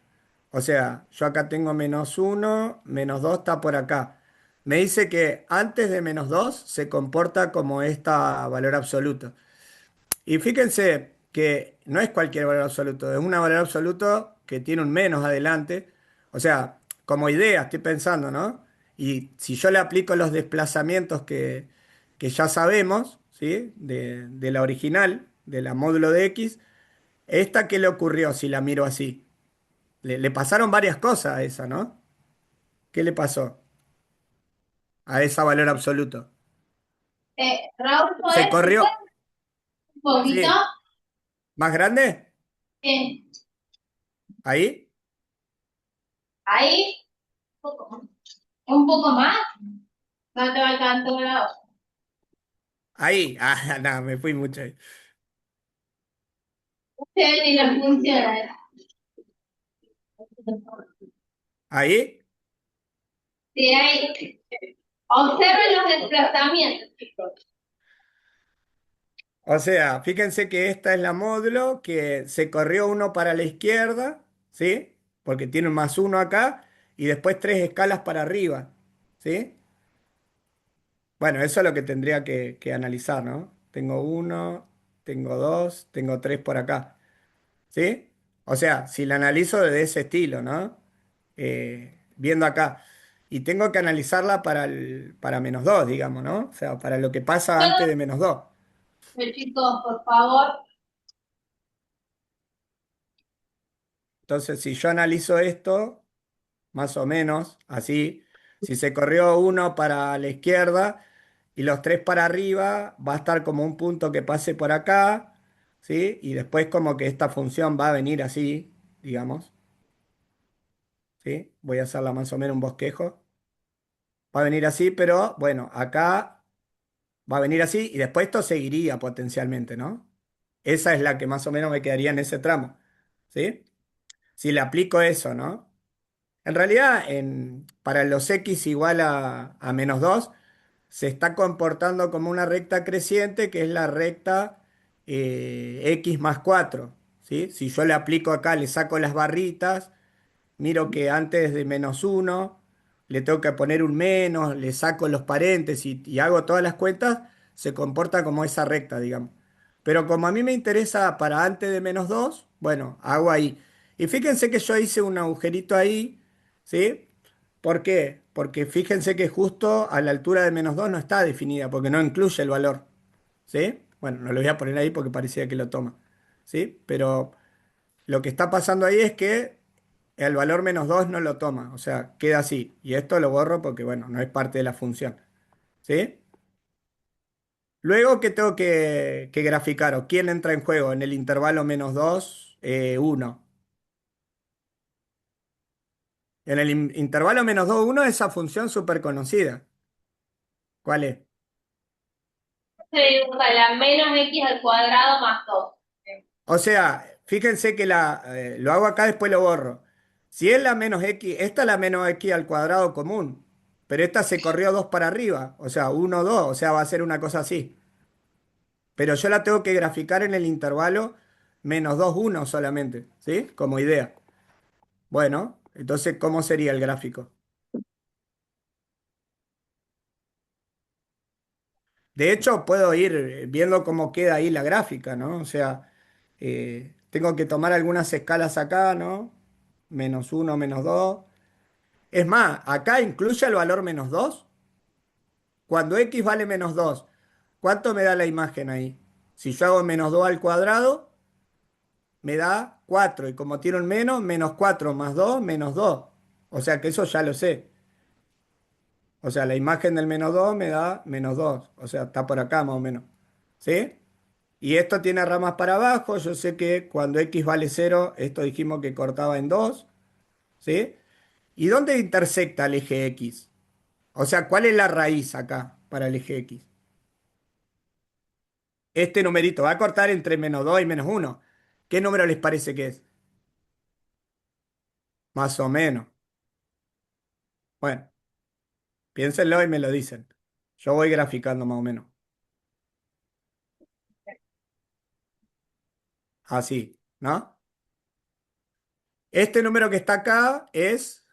O sea, yo acá tengo menos uno, menos 2 está por acá. Me dice que antes de menos 2 se comporta como esta valor absoluto. Y fíjense que no es cualquier valor absoluto, es un valor absoluto que tiene un menos adelante. O sea, como idea estoy pensando, ¿no? Y si yo le aplico los desplazamientos que ya sabemos, ¿sí? De la original, de la módulo de x, ¿esta qué le ocurrió si la miro así? Le pasaron varias cosas a esa, ¿no? ¿Qué le pasó a esa valor absoluto? Raúl, Se ¿podés corrió, un poquito? sí, más grande, Eh, ahí, ahí, un poco más, no te va tanto la ahí, ah, nada, me fui mucho ahí. usted y la función. Ahí. Sí, ahí. Observen los desplazamientos, chicos. O sea, fíjense que esta es la módulo que se corrió uno para la izquierda, ¿sí? Porque tiene un más uno acá y después tres escalas para arriba, ¿sí? Bueno, eso es lo que tendría que analizar, ¿no? Tengo uno, tengo dos, tengo tres por acá, ¿sí? O sea, si la analizo de ese estilo, ¿no? Viendo acá. Y tengo que analizarla para menos dos, digamos, ¿no? O sea, para lo que pasa antes de menos dos. Chicos, por favor. Entonces, si yo analizo esto, más o menos así, si se corrió uno para la izquierda y los tres para arriba, va a estar como un punto que pase por acá, ¿sí? Y después como que esta función va a venir así, digamos, ¿sí? Voy a hacerla más o menos un bosquejo. Va a venir así, pero bueno, acá va a venir así y después esto seguiría potencialmente, ¿no? Esa es la que más o menos me quedaría en ese tramo, ¿sí? Si le aplico eso, ¿no? En realidad, para los x igual a menos 2 se está comportando como una recta creciente, que es la recta x más 4, ¿sí? Si yo le aplico acá, le saco las barritas, miro que antes de menos uno le tengo que poner un menos, le saco los paréntesis y hago todas las cuentas, se comporta como esa recta, digamos. Pero como a mí me interesa para antes de menos 2 bueno, hago ahí. Y fíjense que yo hice un agujerito ahí, ¿sí? ¿Por qué? Porque fíjense que justo a la altura de menos 2 no está definida, porque no incluye el valor, ¿sí? Bueno, no lo voy a poner ahí porque parecía que lo toma, ¿sí? Pero lo que está pasando ahí es que el valor menos 2 no lo toma, o sea, queda así. Y esto lo borro porque, bueno, no es parte de la función. ¿Sí? Luego, ¿qué tengo que graficar? ¿O quién entra en juego? En el intervalo menos 2 1. En el intervalo menos 2 1, esa función súper conocida. ¿Cuál es? Se dibuja la menos x al cuadrado más 2. O sea, fíjense que lo hago acá, después lo borro. Si es la menos x, esta es la menos x al cuadrado común, pero esta se corrió 2 para arriba, o sea, 1, 2, o sea, va a ser una cosa así. Pero yo la tengo que graficar en el intervalo -2, 1 solamente, ¿sí? Como idea. Bueno, entonces, ¿cómo sería el gráfico? De hecho, puedo ir viendo cómo queda ahí la gráfica, ¿no? O sea, tengo que tomar algunas escalas acá, ¿no? -1, -2. Es más, acá incluye el valor -2. Cuando x vale -2, ¿cuánto me da la imagen ahí? Si yo hago -2 al cuadrado, me da 4. Y como tiene un menos, -4 más 2, -2. O sea que eso ya lo sé. O sea, la imagen del -2 me da -2. O sea, está por acá más o menos. ¿Sí? Y esto tiene ramas para abajo. Yo sé que cuando x vale 0, esto dijimos que cortaba en 2. ¿Sí? ¿Y dónde intersecta el eje x? O sea, ¿cuál es la raíz acá para el eje x? Este numerito va a cortar entre -2 y -1. ¿Qué número les parece que es? Más o menos. Bueno, piénsenlo y me lo dicen. Yo voy graficando más o menos. Así, ¿no? Este número que está acá es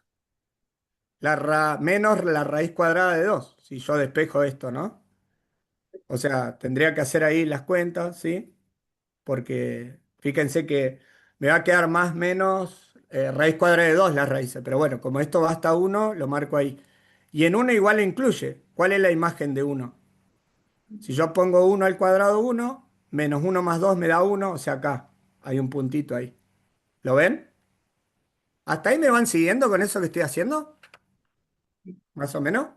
menos la raíz cuadrada de 2. Si yo despejo esto, ¿no? O sea, tendría que hacer ahí las cuentas, ¿sí? Porque fíjense que me va a quedar más menos raíz cuadrada de 2 las raíces. Pero bueno, como esto va hasta 1, lo marco ahí. Y en 1 igual incluye. ¿Cuál es la imagen de 1? Si yo pongo 1 al cuadrado 1, menos 1 más 2 me da 1, o sea, acá hay un puntito ahí. ¿Lo ven? ¿Hasta ahí me van siguiendo con eso que estoy haciendo? Más o menos.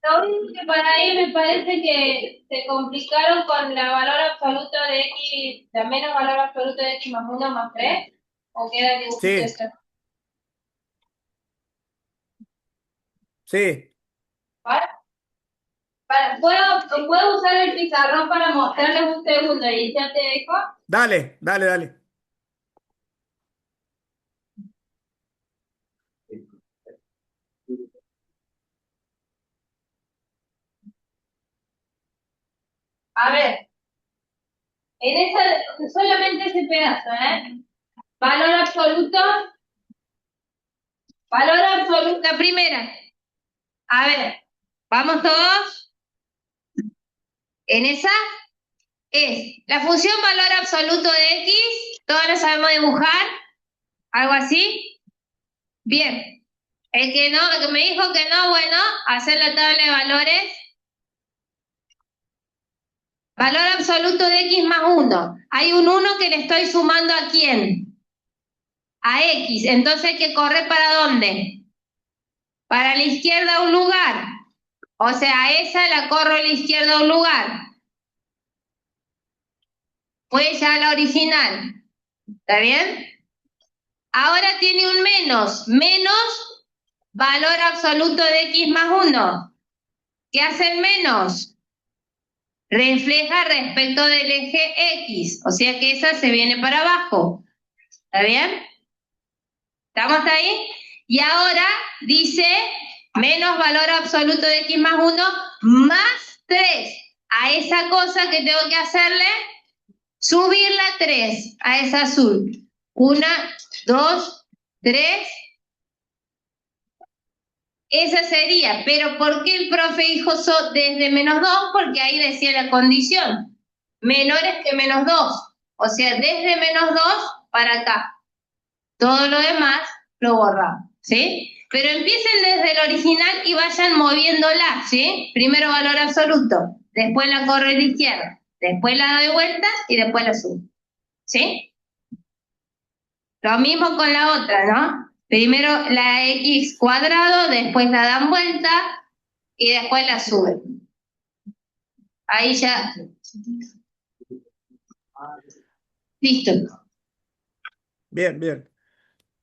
Lo único que para ahí me parece que se complicaron con la valor absoluto de x, la menos valor absoluto de x más 1 más 3, o queda el dibujito Sí, ese. sí. ¿Para? ¿Puedo usar el pizarrón para mostrarles un segundo y ya te dejo? Dale, dale, dale. A ver, en esa, solamente ese pedazo, ¿eh? Valor absoluto, valor absoluto, la primera. A ver, vamos todos. En esa es la función valor absoluto de x, todos la sabemos dibujar, algo así. Bien. El que no, el que me dijo que no, bueno, hacer la tabla de valores. Valor absoluto de x más 1. Hay un 1 que le estoy sumando ¿a quién? A x. Entonces hay que correr ¿para dónde? Para la izquierda un lugar. O sea, esa la corro a la izquierda un lugar. Pues ya la original. ¿Está bien? Ahora tiene un menos. Menos valor absoluto de x más 1. ¿Qué hace el menos? Refleja respecto del eje X, o sea que esa se viene para abajo. ¿Está bien? ¿Estamos ahí? Y ahora dice menos valor absoluto de X más 1 más 3. A esa cosa que tengo que hacerle, subirla 3 a esa azul. 1, 2, 3. Esa sería, pero ¿por qué el profe dijo desde -2? Porque ahí decía la condición, menores que -2, o sea, desde -2 para acá. Todo lo demás lo borramos, ¿sí? Pero empiecen desde el original y vayan moviéndola, ¿sí? Primero valor absoluto, después la corro a la izquierda, después la doy vuelta y después la subo, ¿sí? Lo mismo con la otra, ¿no? Primero la x cuadrado, después la dan vuelta y después la suben. Ahí ya. Listo. Bien, bien.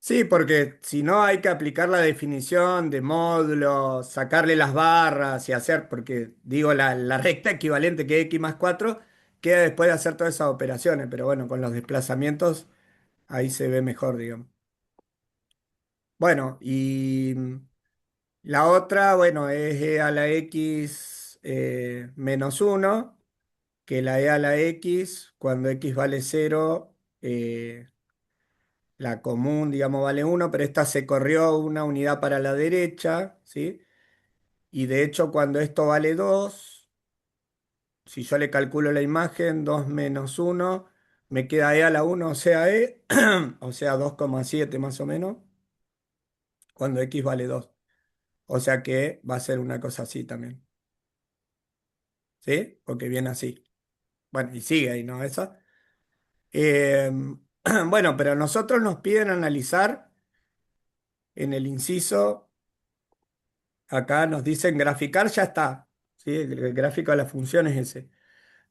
Sí, porque si no hay que aplicar la definición de módulo, sacarle las barras y hacer, porque digo, la recta equivalente que es x más 4 queda después de hacer todas esas operaciones, pero bueno, con los desplazamientos ahí se ve mejor, digamos. Bueno, y la otra, bueno, es e a la x menos uno, que la e a la x, cuando x vale cero, la común, digamos, vale uno, pero esta se corrió una unidad para la derecha, ¿sí? Y de hecho, cuando esto vale 2, si yo le calculo la imagen, 2 menos uno, me queda e a la uno, o sea, o sea, 2,7 más o menos, cuando x vale 2. O sea que va a ser una cosa así también, ¿sí? Porque viene así. Bueno, y sigue ahí, ¿no? Esa. Eh, bueno, pero nosotros nos piden analizar en el inciso, acá nos dicen graficar, ya está, ¿sí? El gráfico de la función es ese.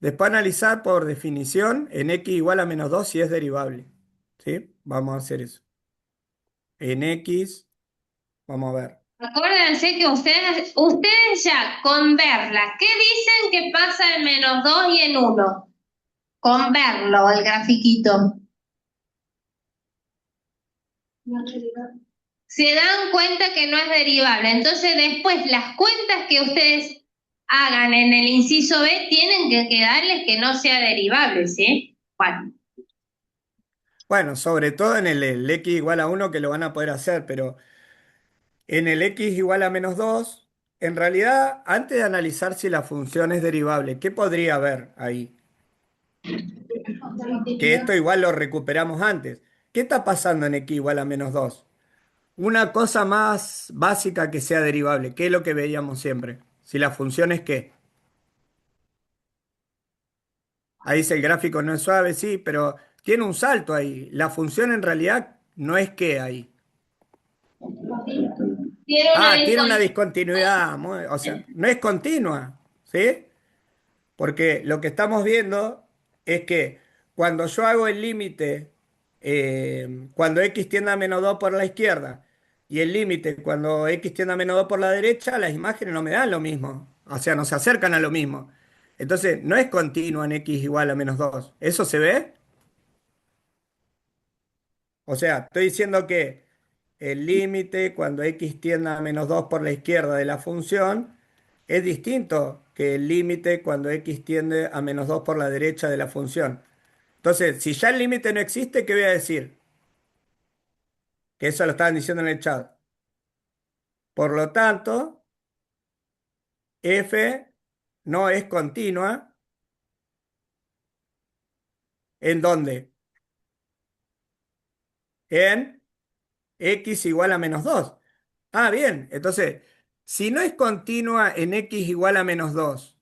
Después analizar por definición en x igual a menos 2 si es derivable, ¿sí? Vamos a hacer eso. En x, vamos a ver. Acuérdense que ustedes ya con verla, ¿qué dicen que pasa en -2 y en uno? Con verlo, el grafiquito. No sé, ¿no? Se dan cuenta que no es derivable. Entonces después las cuentas que ustedes hagan en el inciso B tienen que quedarles que no sea derivable, ¿sí? Bueno, Bueno, sobre todo en el x igual a uno que lo van a poder hacer, pero en el x igual a menos 2, en realidad, antes de analizar si la función es derivable, ¿qué podría haber ahí? Que esto igual lo recuperamos antes. ¿Qué está pasando en x igual a menos 2? Una cosa más básica que sea derivable, ¿qué es lo que veíamos siempre? Si la función es qué. Ahí dice el gráfico no es suave, sí, pero tiene un salto ahí. La función en realidad no es qué ahí. tiene una Ah, tiene una discontinuidad. discontinuidad, o sea, no es continua, ¿sí? Porque lo que estamos viendo es que cuando yo hago el límite, cuando x tiende a menos 2 por la izquierda y el límite cuando x tiende a menos 2 por la derecha, las imágenes no me dan lo mismo. O sea, no se acercan a lo mismo. Entonces, no es continua en x igual a menos 2. ¿Eso se ve? O sea, estoy diciendo que el límite cuando x tiende a menos 2 por la izquierda de la función es distinto que el límite cuando x tiende a menos 2 por la derecha de la función. Entonces, si ya el límite no existe, ¿qué voy a decir? Que eso lo estaban diciendo en el chat. Por lo tanto, f no es continua. ¿En dónde? En x igual a menos 2. Ah, bien. Entonces, si no es continua en x igual a menos 2,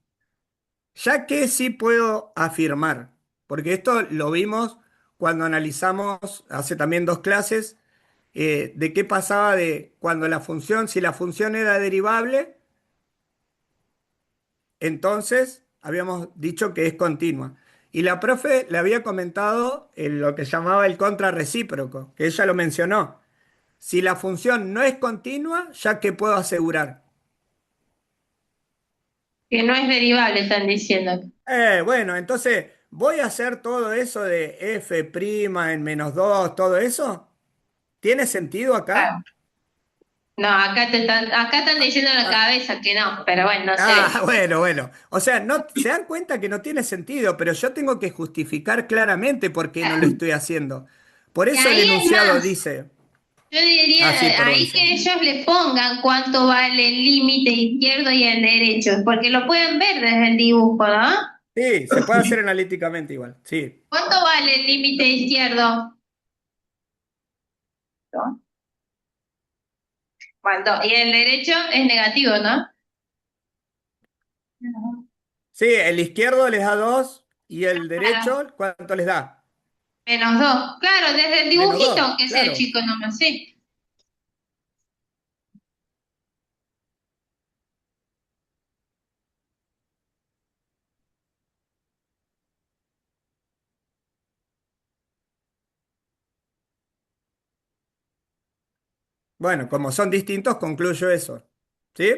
ya que sí puedo afirmar, porque esto lo vimos cuando analizamos hace también dos clases, de qué pasaba de cuando la función, si la función era derivable, entonces habíamos dicho que es continua. Y la profe le había comentado en lo que llamaba el contrarrecíproco, que ella lo mencionó. Si la función no es continua, ya que puedo asegurar. Que no es derivable, están diciendo. Bueno, entonces, ¿voy a hacer todo eso de f' en menos 2, todo eso? ¿Tiene sentido acá? Claro. No, acá están diciendo en la Ah, cabeza que no, pero bueno, no sé. bueno, bueno. O sea, no, se dan cuenta que no tiene sentido, pero yo tengo que justificar claramente por qué no lo estoy haciendo. Por Y eso el ahí es enunciado más, dice, yo diría ah, sí, perdón, ahí sí. que ellos le pongan cuánto vale el límite izquierdo y el derecho, porque lo pueden ver desde el dibujo, ¿no? Sí, se puede hacer analíticamente igual, sí. ¿Cuánto vale el límite izquierdo? ¿No? ¿Cuánto? Y el derecho es negativo, ¿no? Sí, el izquierdo les da 2 y el Claro, derecho, ¿cuánto les da? -2. Claro, desde el Menos dibujito, 2, aunque sea claro. chico nomás, sí. Bueno, como son distintos, concluyo eso. ¿Sí?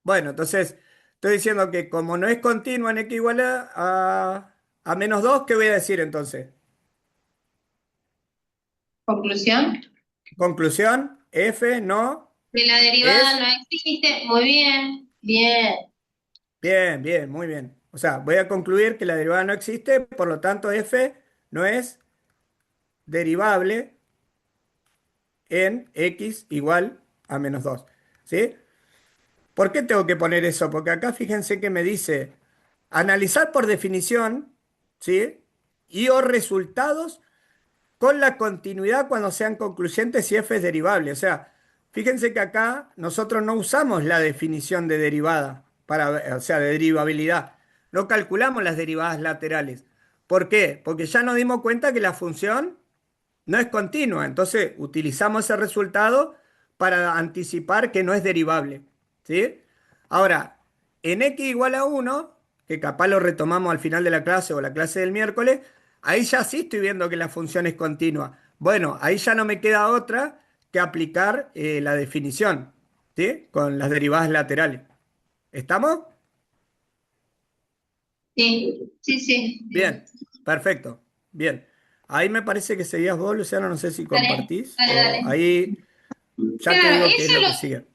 Bueno, entonces estoy diciendo que como no es continua en x igual a menos 2, ¿qué voy a decir entonces? Conclusión. Conclusión, f no Que la derivada es... no existe. Muy bien. Bien. Bien, bien, muy bien. O sea, voy a concluir que la derivada no existe, por lo tanto f no es derivable en x igual a menos 2. ¿Sí? ¿Por qué tengo que poner eso? Porque acá fíjense que me dice analizar por definición, ¿sí? Y o resultados con la continuidad cuando sean concluyentes y f es derivable. O sea, fíjense que acá nosotros no usamos la definición de derivada, o sea, de derivabilidad. No calculamos las derivadas laterales. ¿Por qué? Porque ya nos dimos cuenta que la función no es continua. Entonces utilizamos ese resultado para anticipar que no es derivable. ¿Sí? Ahora, en x igual a 1, que capaz lo retomamos al final de la clase o la clase del miércoles, ahí ya sí estoy viendo que la función es continua. Bueno, ahí ya no me queda otra que aplicar la definición, ¿sí? Con las derivadas laterales. ¿Estamos? Sí, sí, sí. Bien. Bien, perfecto. Bien. Ahí me parece que seguías vos, Luciano, no sé si Dale, compartís dale, o dale. ahí ya te Claro, digo qué es lo que sigue.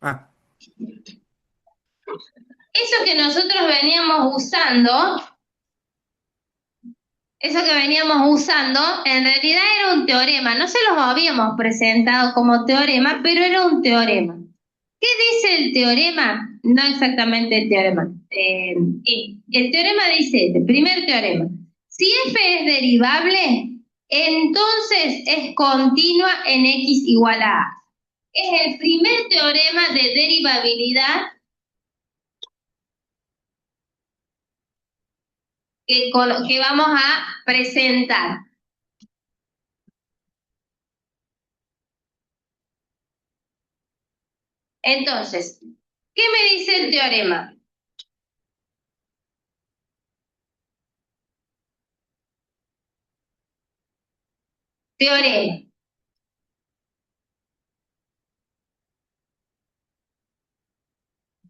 Ah, eso que nosotros veníamos usando, eso que veníamos usando, en realidad era un teorema. No se los habíamos presentado como teorema, pero era un teorema. ¿Qué dice el teorema? No exactamente el teorema. El teorema dice, el primer teorema, si f es derivable, entonces es continua en x igual a a. Es el primer teorema de derivabilidad que vamos a presentar. Entonces, ¿qué me dice el teorema? Teorema.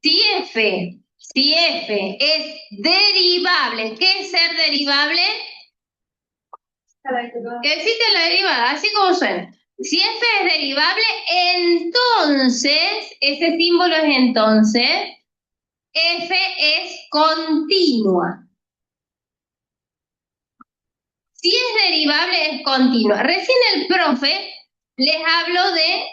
Si f es derivable, ¿qué es ser derivable? Que existe la derivada, así como suena. Si f es derivable, entonces, ese símbolo es entonces, f es continua. Si es derivable, es continua. Recién el profe les habló de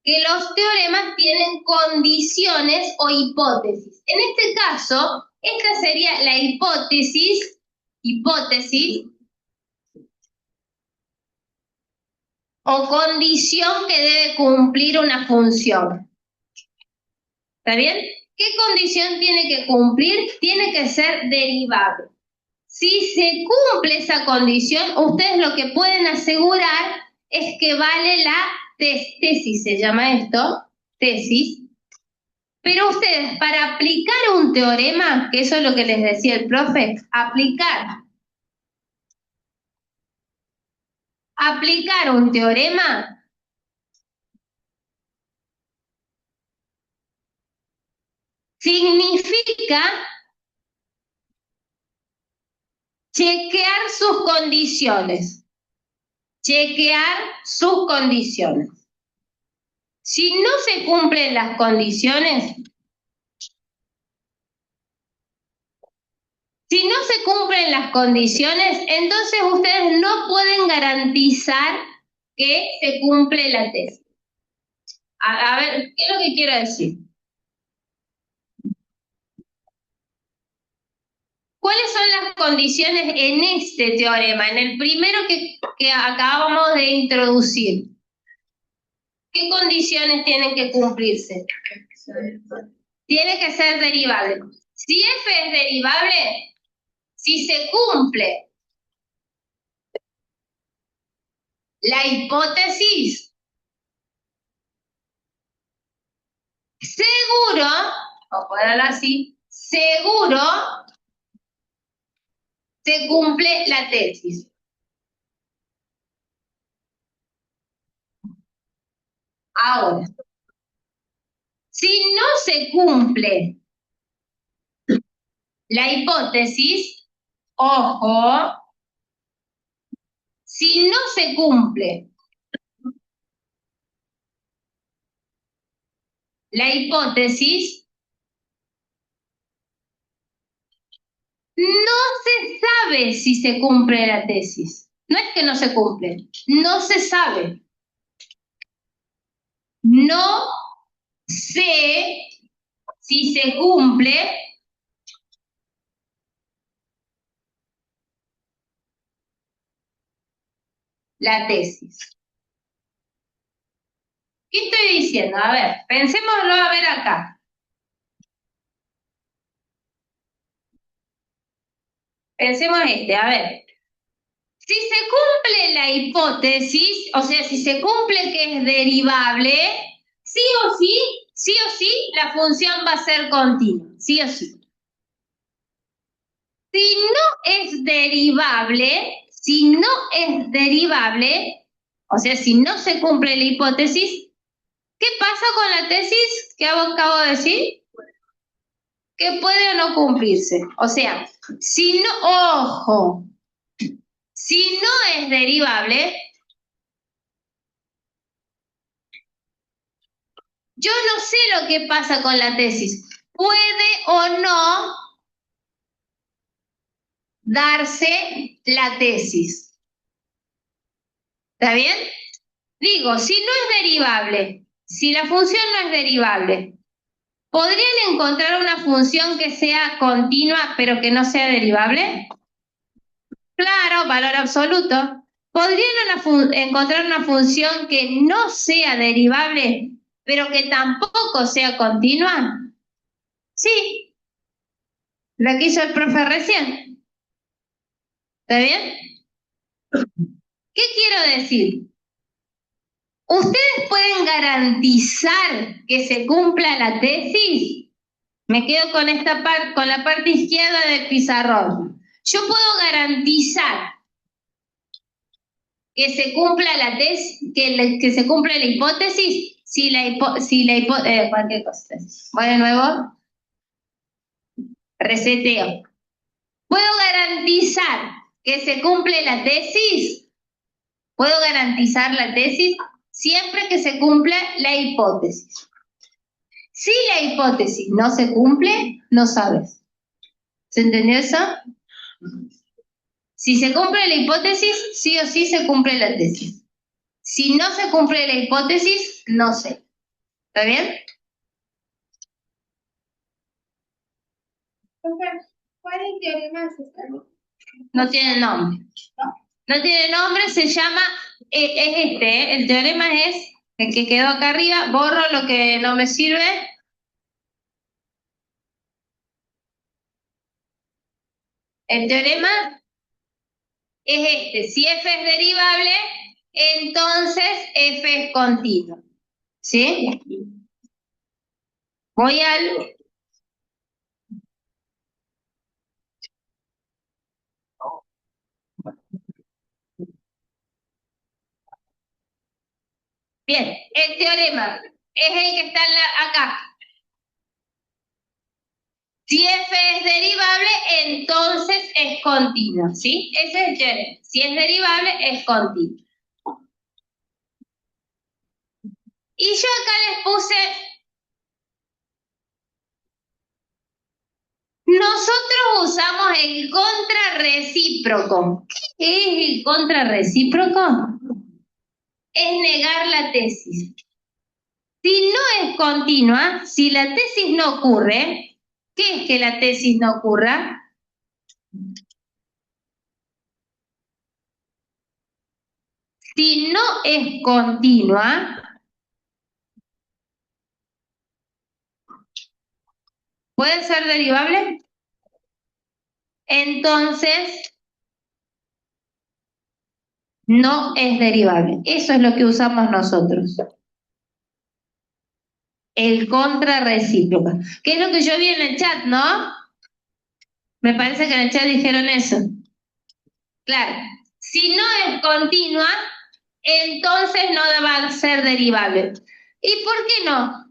que los teoremas tienen condiciones o hipótesis. En este caso, esta sería la hipótesis o condición que debe cumplir una función. ¿Está bien? ¿Qué condición tiene que cumplir? Tiene que ser derivable. Si se cumple esa condición, ustedes lo que pueden asegurar es que vale la tesis, se llama esto, tesis. Pero ustedes, para aplicar un teorema, que eso es lo que les decía el profe, aplicar un teorema significa chequear sus condiciones. Chequear sus condiciones. Si no se cumplen las condiciones, si no se cumplen las condiciones, entonces ustedes no pueden garantizar que se cumple la tesis. A ver, ¿qué es lo que quiero decir? ¿Cuáles son las condiciones en este teorema, en el primero que acabamos de introducir? ¿Qué condiciones tienen que cumplirse? Tiene que ser derivable. Si f es derivable, si se cumple la hipótesis, seguro, o ponerlo así, seguro se cumple la tesis. Ahora, si no se cumple la hipótesis, ojo, si no se cumple la hipótesis, no se sabe si se cumple la tesis. No es que no se cumple, no se sabe. No sé si se cumple la tesis. ¿Qué estoy diciendo? A ver, pensémoslo a ver acá. Pensemos a ver. Si se cumple la hipótesis, o sea, si se cumple que es derivable, sí o sí, la función va a ser continua, sí o sí. Si no es derivable, o sea, si no se cumple la hipótesis, ¿qué pasa con la tesis que acabo de decir? Que puede o no cumplirse. O sea, si no, ojo, si no es derivable, yo no sé lo que pasa con la tesis. Puede o no darse la tesis. ¿Está bien? Digo, si no es derivable, si la función no es derivable, ¿podrían encontrar una función que sea continua pero que no sea derivable? Claro, valor absoluto. ¿Podrían encontrar una función que no sea derivable pero que tampoco sea continua? Sí, la que hizo el profe recién. ¿Está bien? ¿Qué quiero decir? ¿Ustedes pueden garantizar que se cumpla la tesis? Me quedo con esta parte, con la parte izquierda del pizarrón. Yo puedo garantizar que se cumpla la tesis, que se cumpla la hipótesis, cualquier cosa. Voy de nuevo, reseteo. ¿Puedo garantizar que se cumple la tesis? ¿Puedo garantizar la tesis? Siempre que se cumpla la hipótesis. Si la hipótesis no se cumple, no sabes. ¿Se entendió eso? Si se cumple la hipótesis, sí o sí se cumple la tesis. Si no se cumple la hipótesis, no sé. ¿Está bien? ¿Cuál es el teorema de Sestalo? No tiene nombre. No tiene nombre, se llama, es este, el teorema es el que quedó acá arriba, borro lo que no me sirve. El teorema es este, si f es derivable, entonces f es continuo. ¿Sí? Voy al... Bien, el teorema es el que está acá. Si f es derivable, entonces es continuo, ¿sí? Ese es el teorema. Si es derivable, es continuo. Y yo acá les puse... Nosotros usamos el contrarrecíproco. ¿Qué es el contrarrecíproco? Es negar la tesis. Si no es continua, si la tesis no ocurre, ¿qué es que la tesis no ocurra? Si no es continua, ¿puede ser derivable? Entonces, no es derivable. Eso es lo que usamos nosotros. El contrarrecíproco. ¿Qué es lo que yo vi en el chat, no? Me parece que en el chat dijeron eso. Claro. Si no es continua, entonces no va a ser derivable. ¿Y por qué no?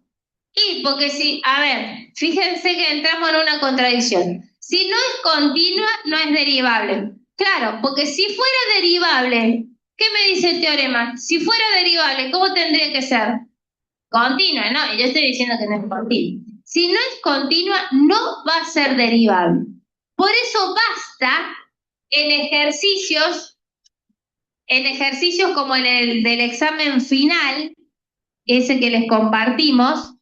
Y porque si, a ver, fíjense que entramos en una contradicción. Si no es continua, no es derivable. Claro, porque si fuera derivable, ¿qué me dice el teorema? Si fuera derivable, ¿cómo tendría que ser? Continua, ¿no? Y yo estoy diciendo que no es continua. Si no es continua, no va a ser derivable. Por eso basta en ejercicios como en el del examen final, ese que les compartimos,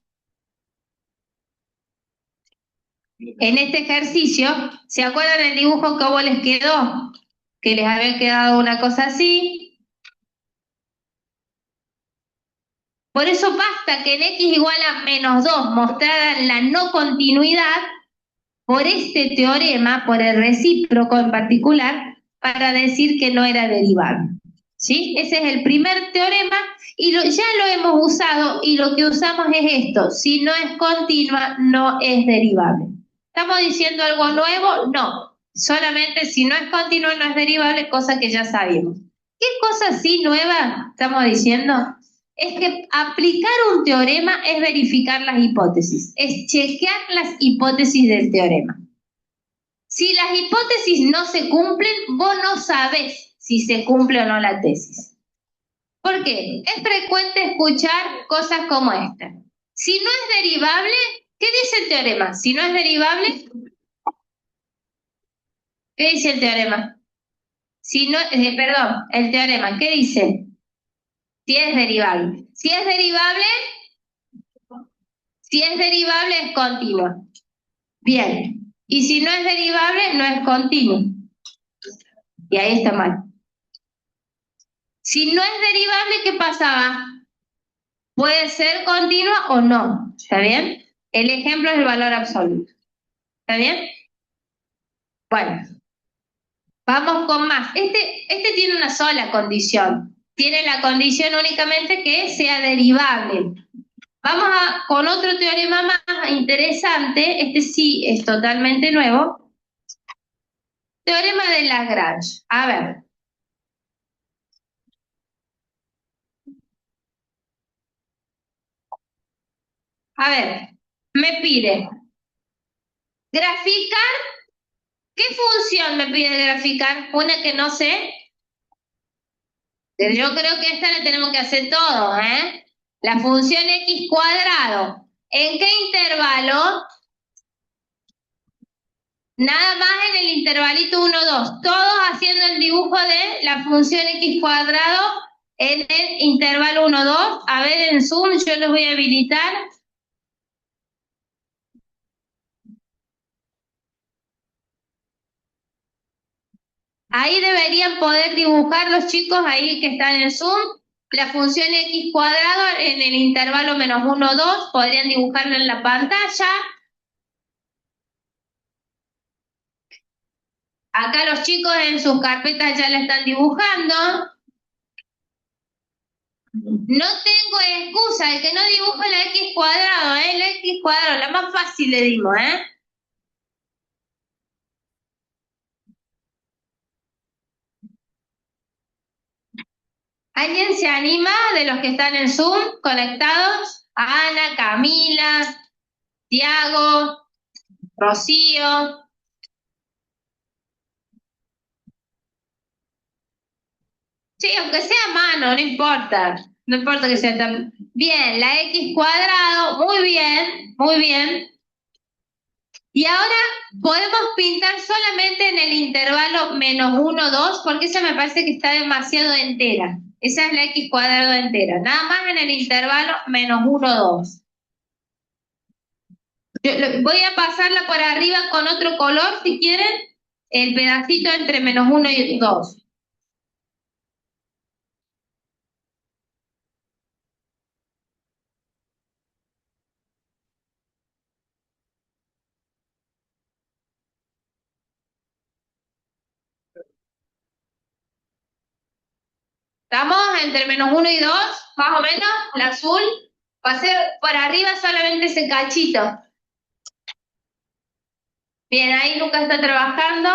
en este ejercicio, ¿se acuerdan el dibujo que a vos les quedó? Que les había quedado una cosa así. Por eso basta que en x igual a -2 mostraran la no continuidad por este teorema, por el recíproco en particular, para decir que no era derivable. ¿Sí? Ese es el primer teorema y ya lo hemos usado y lo que usamos es esto. Si no es continua, no es derivable. ¿Estamos diciendo algo nuevo? No. Solamente si no es continua, no es derivable, cosa que ya sabíamos. ¿Qué cosa sí nueva estamos diciendo? Es que aplicar un teorema es verificar las hipótesis, es chequear las hipótesis del teorema. Si las hipótesis no se cumplen, vos no sabés si se cumple o no la tesis. ¿Por qué? Es frecuente escuchar cosas como esta. Si no es derivable, ¿qué dice el teorema? Si no es derivable, ¿qué dice el teorema? Si no, perdón, el teorema, ¿qué dice? Si es derivable. Si es derivable es continuo. Bien. Y si no es derivable, no es continuo. Y ahí está mal. Si no es derivable, ¿qué pasaba? Puede ser continua o no. ¿Está bien? El ejemplo es el valor absoluto. ¿Está bien? Bueno, vamos con más. Este tiene una sola condición. Tiene la condición únicamente que sea derivable. Vamos con otro teorema más interesante. Este sí es totalmente nuevo. Teorema de Lagrange. A ver. A ver. Me pide graficar. ¿Qué función me pide graficar? Una que no sé. Yo creo que esta la tenemos que hacer todos, ¿eh? La función x cuadrado. ¿En qué intervalo? Nada más en el intervalito 1, 2. Todos haciendo el dibujo de la función x cuadrado en el intervalo 1, 2. A ver en Zoom, yo los voy a habilitar. Ahí deberían poder dibujar los chicos ahí que están en Zoom. La función x cuadrado en el intervalo -1, 2. Podrían dibujarlo en la pantalla. Acá los chicos en sus carpetas ya la están dibujando. No tengo excusa, el que no dibuja la x cuadrado, la x cuadrado, la más fácil le dimos, ¿Alguien se anima de los que están en Zoom conectados? Ana, Camila, Tiago, Rocío. Sí, aunque sea a mano, no importa. No importa que sea tan... Bien, la x cuadrado, muy bien, muy bien. Y ahora podemos pintar solamente en el intervalo -1, 2, porque esa me parece que está demasiado entera. Esa es la x cuadrado entera. Nada más en el intervalo -1, 2. Voy a pasarla por arriba con otro color, si quieren, el pedacito entre -1 y 2. ¿Estamos entre -1 y 2, más o menos? El azul. Pasé por arriba solamente ese cachito. Bien, ahí Lucas está trabajando.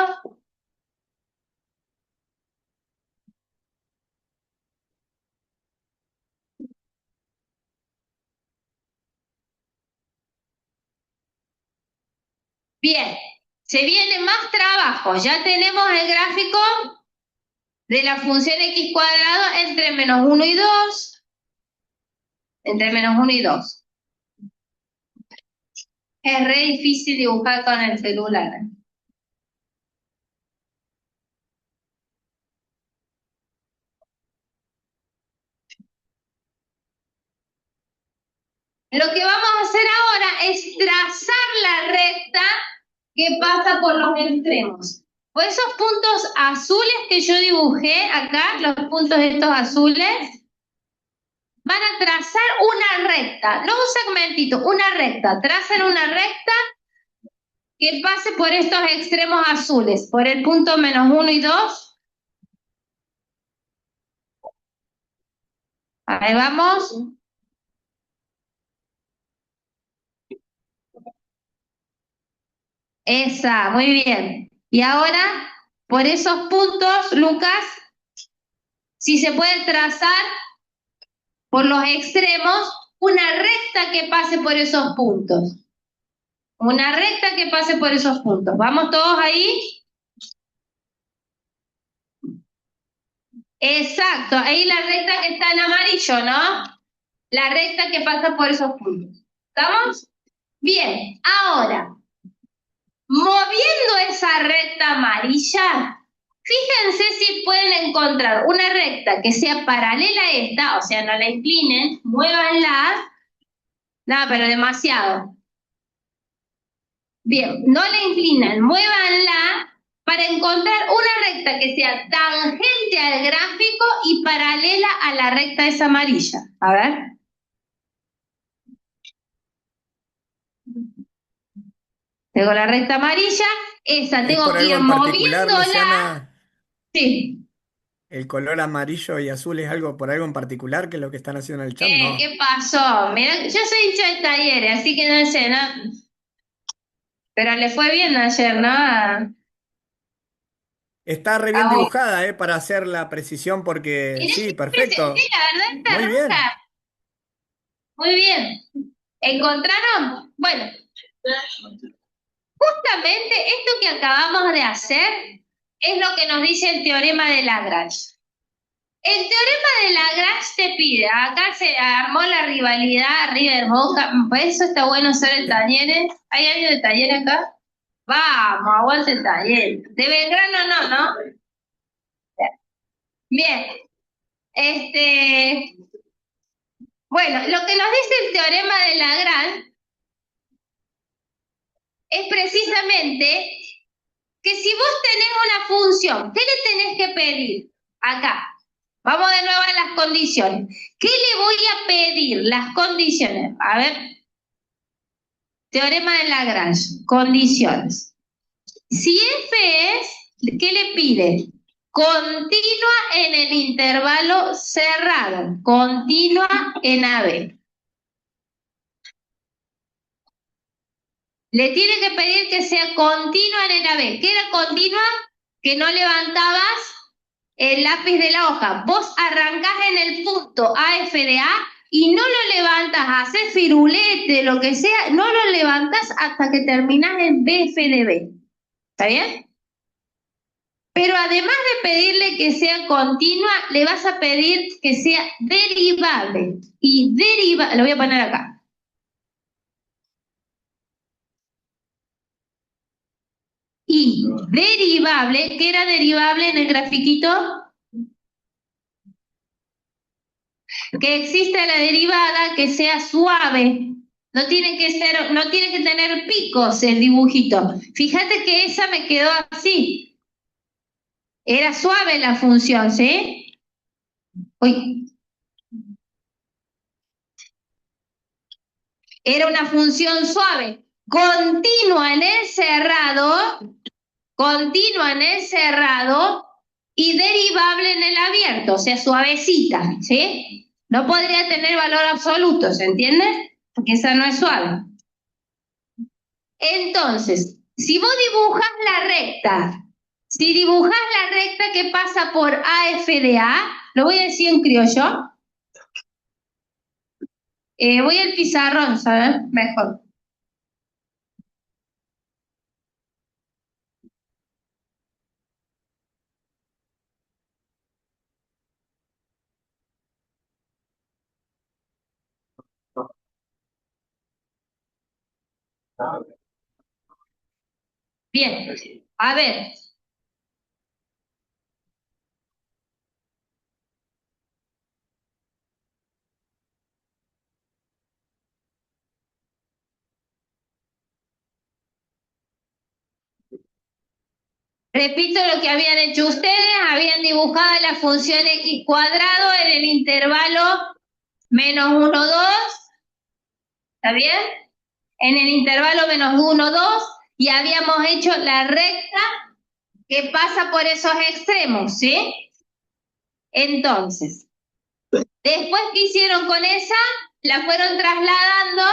Bien, se viene más trabajo. Ya tenemos el gráfico de la función x cuadrado entre -1 y 2. Entre -1 y 2. Es re difícil dibujar con el celular. Lo que vamos a hacer ahora es trazar la recta que pasa por los extremos. Pues esos puntos azules que yo dibujé acá, los puntos estos azules, van a trazar una recta, no un segmentito, una recta. Tracen una recta que pase por estos extremos azules, por el punto -1 y 2. Ahí vamos. Esa, muy bien. Y ahora, por esos puntos, Lucas, si se puede trazar por los extremos una recta que pase por esos puntos. Una recta que pase por esos puntos. ¿Vamos todos ahí? Exacto, ahí la recta que está en amarillo, ¿no? La recta que pasa por esos puntos. ¿Estamos? Bien, ahora, moviendo esa recta amarilla, fíjense si pueden encontrar una recta que sea paralela a esta, o sea, no la inclinen, muévanla. No, pero demasiado. Bien, no la inclinan, muévanla para encontrar una recta que sea tangente al gráfico y paralela a la recta esa amarilla. A ver. Tengo la recta amarilla, esa ¿Es tengo por que algo ir en particular, moviéndola. Luciana? Sí. ¿El color amarillo y azul es algo por algo en particular que es lo que están haciendo en el chat? No. ¿Qué pasó? Mira, yo soy hincha de Talleres, así que no sé, ¿no? Pero le fue bien ayer, ¿no? Está re bien A dibujada, para hacer la precisión porque Mirá sí, qué presenté, perfecto. la verdad está Muy bien. roja. Muy bien. ¿Encontraron? Bueno, justamente esto que acabamos de hacer es lo que nos dice el teorema de Lagrange. El teorema de Lagrange te pide, acá se armó la rivalidad River-Boca, por eso está bueno ser el Talleres. ¿Hay alguien de Talleres acá? Vamos, aguante el Talleres. De Belgrano no, ¿no? Bien. Bueno, lo que nos dice el teorema de Lagrange es precisamente que si vos tenés una función, ¿qué le tenés que pedir? Acá. Vamos de nuevo a las condiciones. ¿Qué le voy a pedir? Las condiciones. A ver. Teorema de Lagrange. Condiciones. Si f es, ¿qué le pide? Continua en el intervalo cerrado. Continua en AB. Le tiene que pedir que sea continua en el AB. ¿Qué era continua? Que no levantabas el lápiz de la hoja. Vos arrancás en el punto AF de A y no lo levantas, haces firulete, lo que sea, no lo levantas hasta que terminás en BF de B. ¿Está bien? Pero además de pedirle que sea continua, le vas a pedir que sea derivable. Y derivable, lo voy a poner acá. Y derivable, ¿qué era derivable en el grafiquito? Que exista la derivada que sea suave. No tiene que ser, no tiene que tener picos el dibujito. Fíjate que esa me quedó así. Era suave la función, ¿sí? Uy. Era una función suave. Continua en el cerrado y derivable en el abierto, o sea, suavecita, ¿sí? No podría tener valor absoluto, ¿se entiende? Porque esa no es suave. Entonces, si vos dibujas la recta, si dibujas la recta que pasa por AF de A, lo voy a decir en criollo. Voy al pizarrón, ¿sabes? Mejor. Bien, a ver. Repito lo que habían hecho ustedes, habían dibujado la función x cuadrado en el intervalo -1, 2, ¿está bien? En el intervalo -1, 2, y habíamos hecho la recta que pasa por esos extremos, ¿sí? Entonces, después que hicieron con esa, la fueron trasladando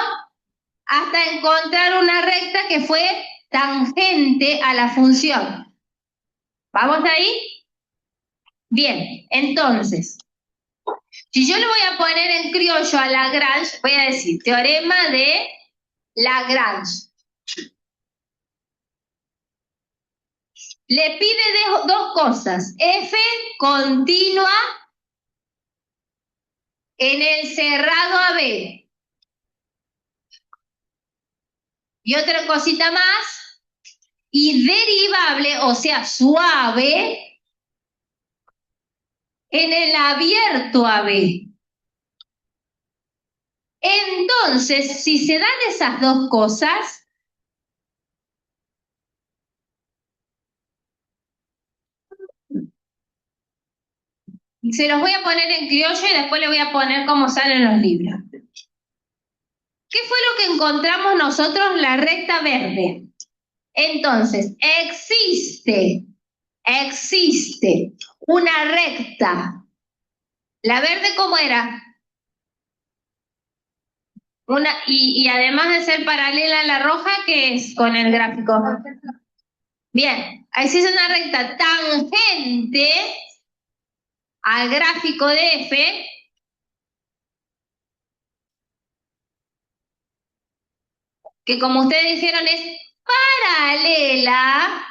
hasta encontrar una recta que fue tangente a la función. ¿Vamos ahí? Bien, entonces, si yo le voy a poner en criollo a Lagrange, voy a decir teorema de Lagrange. Le pide dos cosas. F continua en el cerrado AB. Y otra cosita más. Y derivable, o sea, suave, en el abierto AB. Entonces, si se dan esas dos cosas, se los voy a poner en criollo y después les voy a poner cómo salen los libros. ¿Qué fue lo que encontramos nosotros? La recta verde. Entonces, existe una recta. ¿La verde cómo era? Y además de ser paralela a la roja, ¿qué es con el gráfico? Bien, ahí sí es una recta tangente al gráfico de F, que como ustedes dijeron es paralela.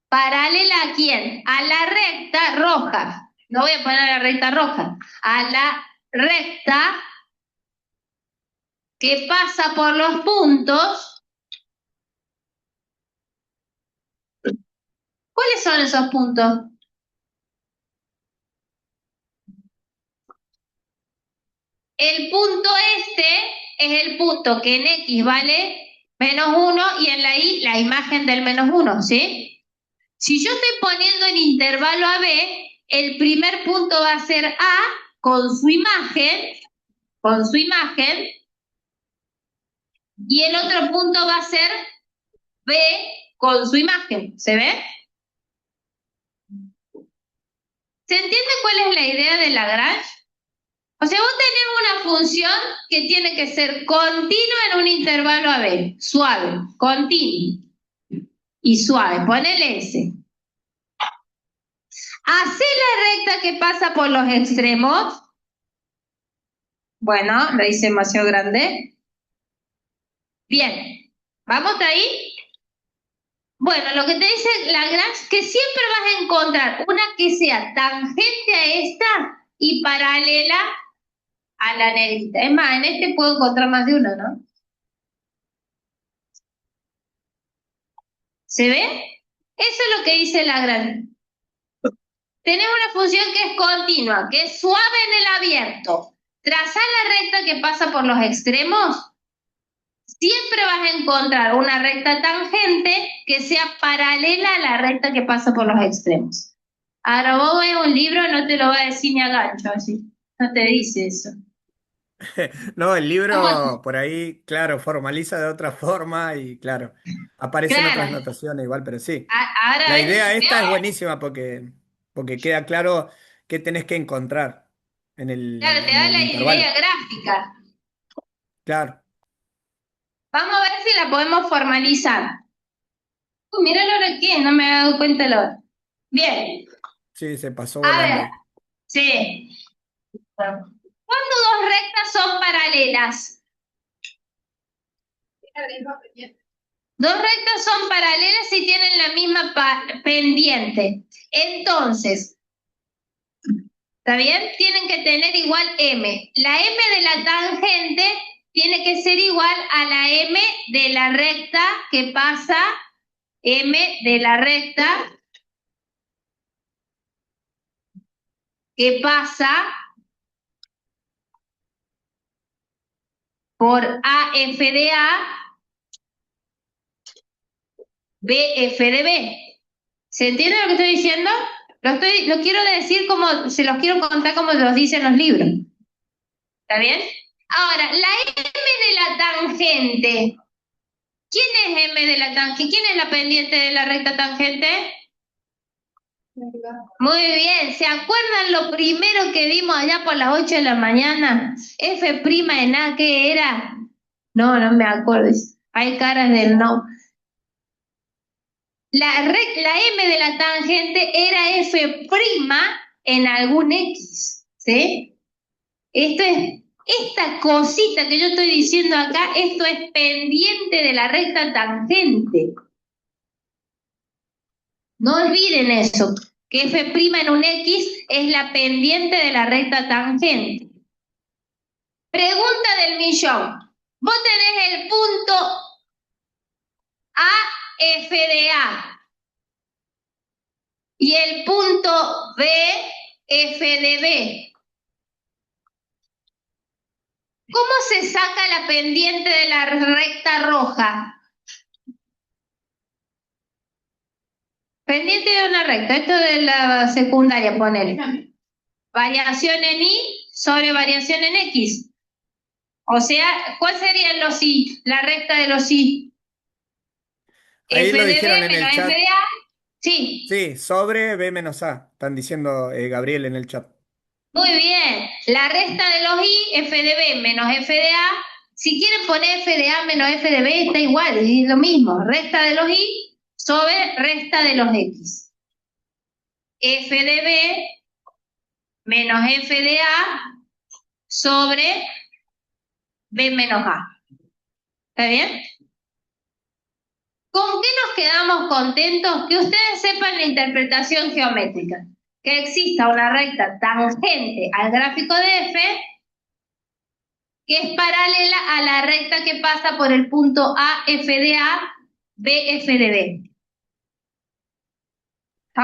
¿Paralela a quién? A la recta roja. No voy a poner a la recta roja. A la recta que pasa por los puntos. ¿Cuáles son esos puntos? El punto este es el punto que en X vale -1 y en la Y la imagen del -1, ¿sí? Si yo estoy poniendo en intervalo AB, el primer punto va a ser A con su imagen, y el otro punto va a ser B con su imagen. ¿Se ve? ¿Se entiende cuál es la idea de Lagrange? O sea, vos tenés una función que tiene que ser continua en un intervalo AB, suave, continuo y suave. Ponele S. Hacé la recta que pasa por los extremos. Bueno, la hice demasiado grande. Bien, ¿vamos de ahí? Bueno, lo que te dice Lagrange, que siempre vas a encontrar una que sea tangente a esta y paralela a la negrita. Es más, en este puedo encontrar más de uno, ¿no? ¿Se ve? Eso es lo que dice Lagrange. Tenés una función que es continua, que es suave en el abierto. Trazar la recta que pasa por los extremos. Siempre vas a encontrar una recta tangente que sea paralela a la recta que pasa por los extremos. Ahora vos ves un libro, no te lo va a decir ni a gancho, así. No te dice eso. No, el ¿Cómo? libro por ahí, claro, formaliza de otra forma y claro, aparecen otras Claro. notaciones igual, pero sí. Ahora La ves, idea esta es veo, buenísima porque queda claro qué tenés que encontrar en claro, te en da el la intervalo. idea gráfica. Claro, Vamos a ver si la podemos formalizar. Mira la hora que es, no me he dado cuenta la hora. Bien, sí, se pasó a volando ver, ahí. sí. ¿Cuándo dos rectas son paralelas? Dos rectas son paralelas y tienen la misma pendiente. Entonces, ¿Está bien? Tienen que tener igual m. La m de la tangente tiene que ser igual a la m de la recta que pasa, m de la recta que pasa por AF de A, BF de B. ¿Se entiende lo que estoy diciendo? Lo quiero decir como, se los quiero contar como los dicen los libros. ¿Está bien? Ahora, la M de la tangente. ¿Quién es M de la tangente? ¿Quién es la pendiente de la recta tangente? Muy bien, ¿se acuerdan lo primero que vimos allá por las 8 de la mañana? F' en A, ¿qué era? No me acuerdo. Hay caras del no. La M de la tangente era F' en algún X, ¿sí? Esta cosita que yo estoy diciendo acá, esto es pendiente de la recta tangente. No olviden eso, que F' en un X es la pendiente de la recta tangente. Pregunta del millón. Vos tenés el punto A, F de A, y el punto B, F de B. ¿Cómo se saca la pendiente de la recta roja? Pendiente de una recta, esto de la secundaria, ponele. Variación en Y sobre variación en X. O sea, ¿cuál serían los Y? La recta de los Y. Ahí F lo de dijeron B en el menos F chat. de A. Sí, Sí, sobre B menos A. Están diciendo Gabriel en el chat. muy bien. La resta de los Y, F de B menos F de A. Si quieren poner F de A menos F de B, está igual, es lo mismo. Resta de los Y sobre resta de los X. F de B menos F de A sobre B menos A. ¿Está bien? ¿Con qué nos quedamos contentos? Que ustedes sepan la interpretación geométrica. Que exista una recta tangente al gráfico de F que es paralela a la recta que pasa por el punto A, F de A, B, F de B.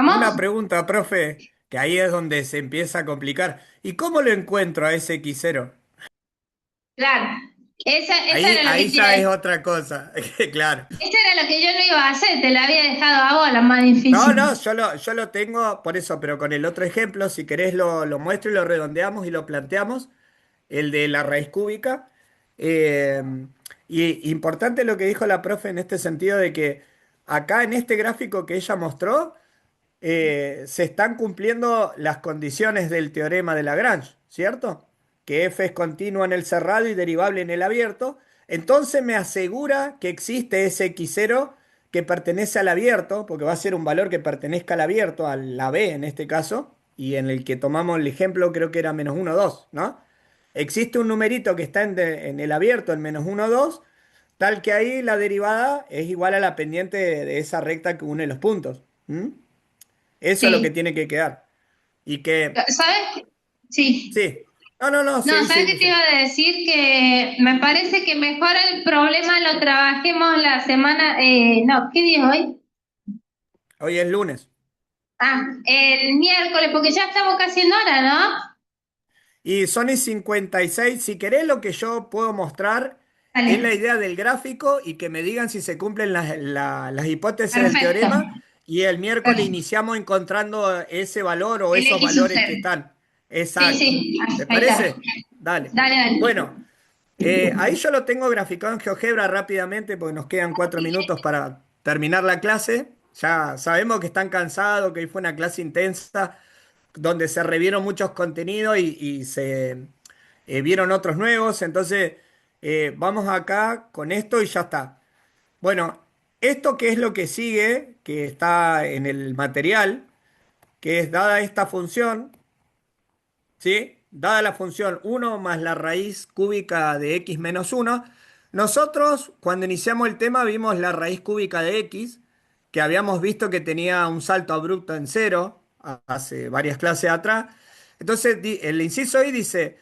Una ¿Estamos? pregunta, profe, que ahí es donde se empieza a complicar. ¿Y cómo lo encuentro a ese X0? Claro. Esa Ahí, era lo ahí que ya es otra cosa, claro. Esa era lo que yo no iba a hacer, te la había dejado a vos, la más No, difícil. no, yo lo tengo por eso, pero con el otro ejemplo, si querés lo muestro y lo redondeamos y lo planteamos, el de la raíz cúbica. Eh, y importante lo que dijo la profe en este sentido de que acá en este gráfico que ella mostró, se están cumpliendo las condiciones del teorema de Lagrange, ¿cierto? Que f es continua en el cerrado y derivable en el abierto. Entonces me asegura que existe ese x0 que pertenece al abierto, porque va a ser un valor que pertenezca al abierto, a la b en este caso, y en el que tomamos el ejemplo creo que era menos 1, 2, ¿no? Existe un numerito que está en el abierto, en menos 1, 2, tal que ahí la derivada es igual a la pendiente de esa recta que une los puntos. ¿Mm? Eso es lo que Sí. tiene que quedar. Y que, ¿Sabes? Sí. sí, no, no, no, No, seguí, ¿sabes seguí, qué te iba seguí. a decir? Que me parece que mejor el problema lo trabajemos la semana, no, ¿qué día es hoy? Hoy es lunes. Ah, el miércoles, porque ya estamos casi en hora, ¿no? Y son y 56. Si querés, lo que yo puedo mostrar es la Dale, idea del gráfico y que me digan si se cumplen las hipótesis del perfecto. teorema. Y el miércoles Perfecto. iniciamos encontrando ese valor o El esos X sub valores 0. que están. Sí, Exacto. sí, ¿Te ahí está. parece? Dale. Dale, dale. Bueno, ahí yo lo tengo graficado en GeoGebra rápidamente porque nos quedan 4 minutos para terminar la clase. Ya sabemos que están cansados, que hoy fue una clase intensa donde se revieron muchos contenidos y se vieron otros nuevos. Entonces, vamos acá con esto y ya está. Bueno, esto que es lo que sigue, que está en el material, que es dada esta función, ¿sí? Dada la función 1 más la raíz cúbica de x menos 1, nosotros cuando iniciamos el tema vimos la raíz cúbica de x, que habíamos visto que tenía un salto abrupto en cero hace varias clases atrás. Entonces, el inciso I dice,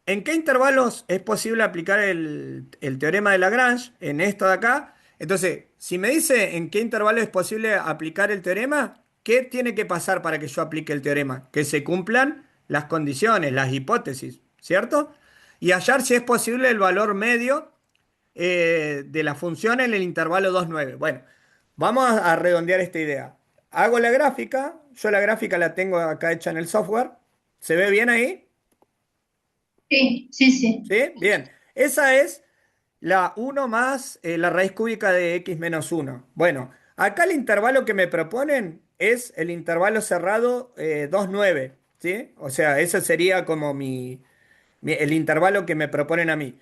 ¿en qué intervalos es posible aplicar el teorema de Lagrange? En esto de acá. Entonces, si me dice en qué intervalo es posible aplicar el teorema, ¿qué tiene que pasar para que yo aplique el teorema? Que se cumplan las condiciones, las hipótesis, ¿cierto? Y hallar si es posible el valor medio de la función en el intervalo 2,9. Bueno, vamos a redondear esta idea. Hago la gráfica, yo la gráfica la tengo acá hecha en el software. ¿Se ve bien ahí? Sí, sí, sí. ¿Sí? Bien. Esa es la 1 más la raíz cúbica de x menos 1. Bueno, acá el intervalo que me proponen es el intervalo cerrado 2,9. ¿Sí? O sea, ese sería como el intervalo que me proponen a mí.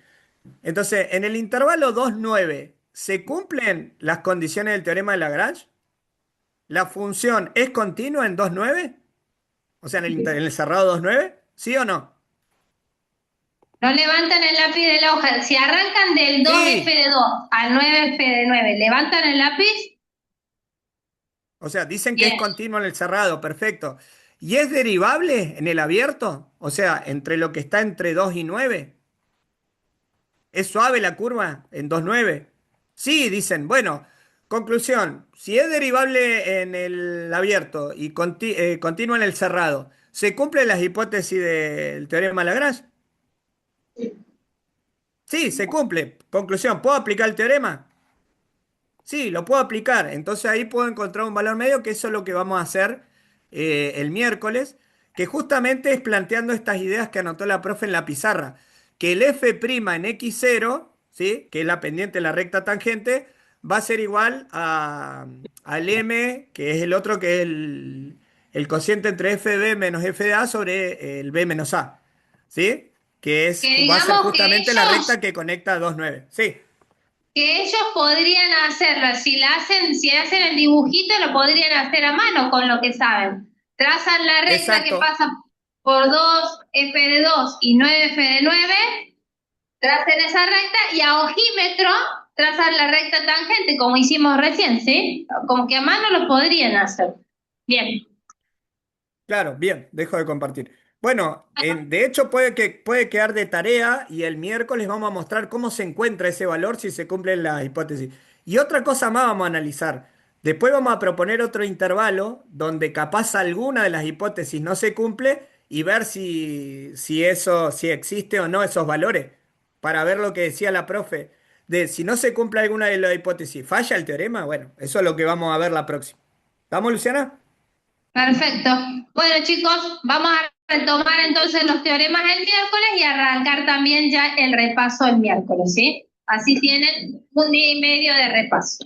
Entonces, en el intervalo 2,9, ¿se cumplen las condiciones del teorema de Lagrange? ¿La función es continua en 2,9? O sea, en el cerrado 2,9, ¿sí o no? No levantan el lápiz de la hoja. Si arrancan del 2F Sí. de 2 al 9F de 9, ¿levantan el lápiz? O sea, dicen que es Bien. continuo en el cerrado, perfecto. ¿Y es derivable en el abierto? O sea, entre lo que está entre 2 y 9. ¿Es suave la curva en 2,9? Sí, dicen. Bueno, conclusión. Si es derivable en el abierto y continua en el cerrado, ¿se cumplen las hipótesis del teorema de Lagrange? Sí, se cumple. Conclusión. ¿Puedo aplicar el teorema? Sí, lo puedo aplicar. Entonces ahí puedo encontrar un valor medio, que eso es lo que vamos a hacer el miércoles, que justamente es planteando estas ideas que anotó la profe en la pizarra, que el f' en x0, ¿sí? Que es la pendiente de la recta tangente, va a ser igual al m, que es el otro, que es el cociente entre fb menos fda sobre el b menos a, ¿sí? Que Va a ser digamos justamente la recta que conecta a 2,9. Sí, que ellos podrían hacerlo, si hacen el dibujito, lo podrían hacer a mano con lo que saben. Trazan la recta que exacto. pasa por 2F de 2 y 9F de 9, tracen esa recta y a ojímetro trazan la recta tangente, como hicimos recién, ¿sí? Como que a mano lo podrían hacer. Bien. Claro, bien, dejo de compartir. Bueno, de hecho puede quedar de tarea y el miércoles vamos a mostrar cómo se encuentra ese valor si se cumplen las hipótesis. Y otra cosa más vamos a analizar. Después vamos a proponer otro intervalo donde capaz alguna de las hipótesis no se cumple y ver si existe o no esos valores. Para ver lo que decía la profe. De si no se cumple alguna de las hipótesis, ¿falla el teorema? Bueno, eso es lo que vamos a ver la próxima. ¿Estamos, Luciana? Perfecto. Bueno, chicos, vamos a retomar entonces los teoremas el miércoles y arrancar también ya el repaso el miércoles, ¿sí? Así tienen un día y medio de repaso.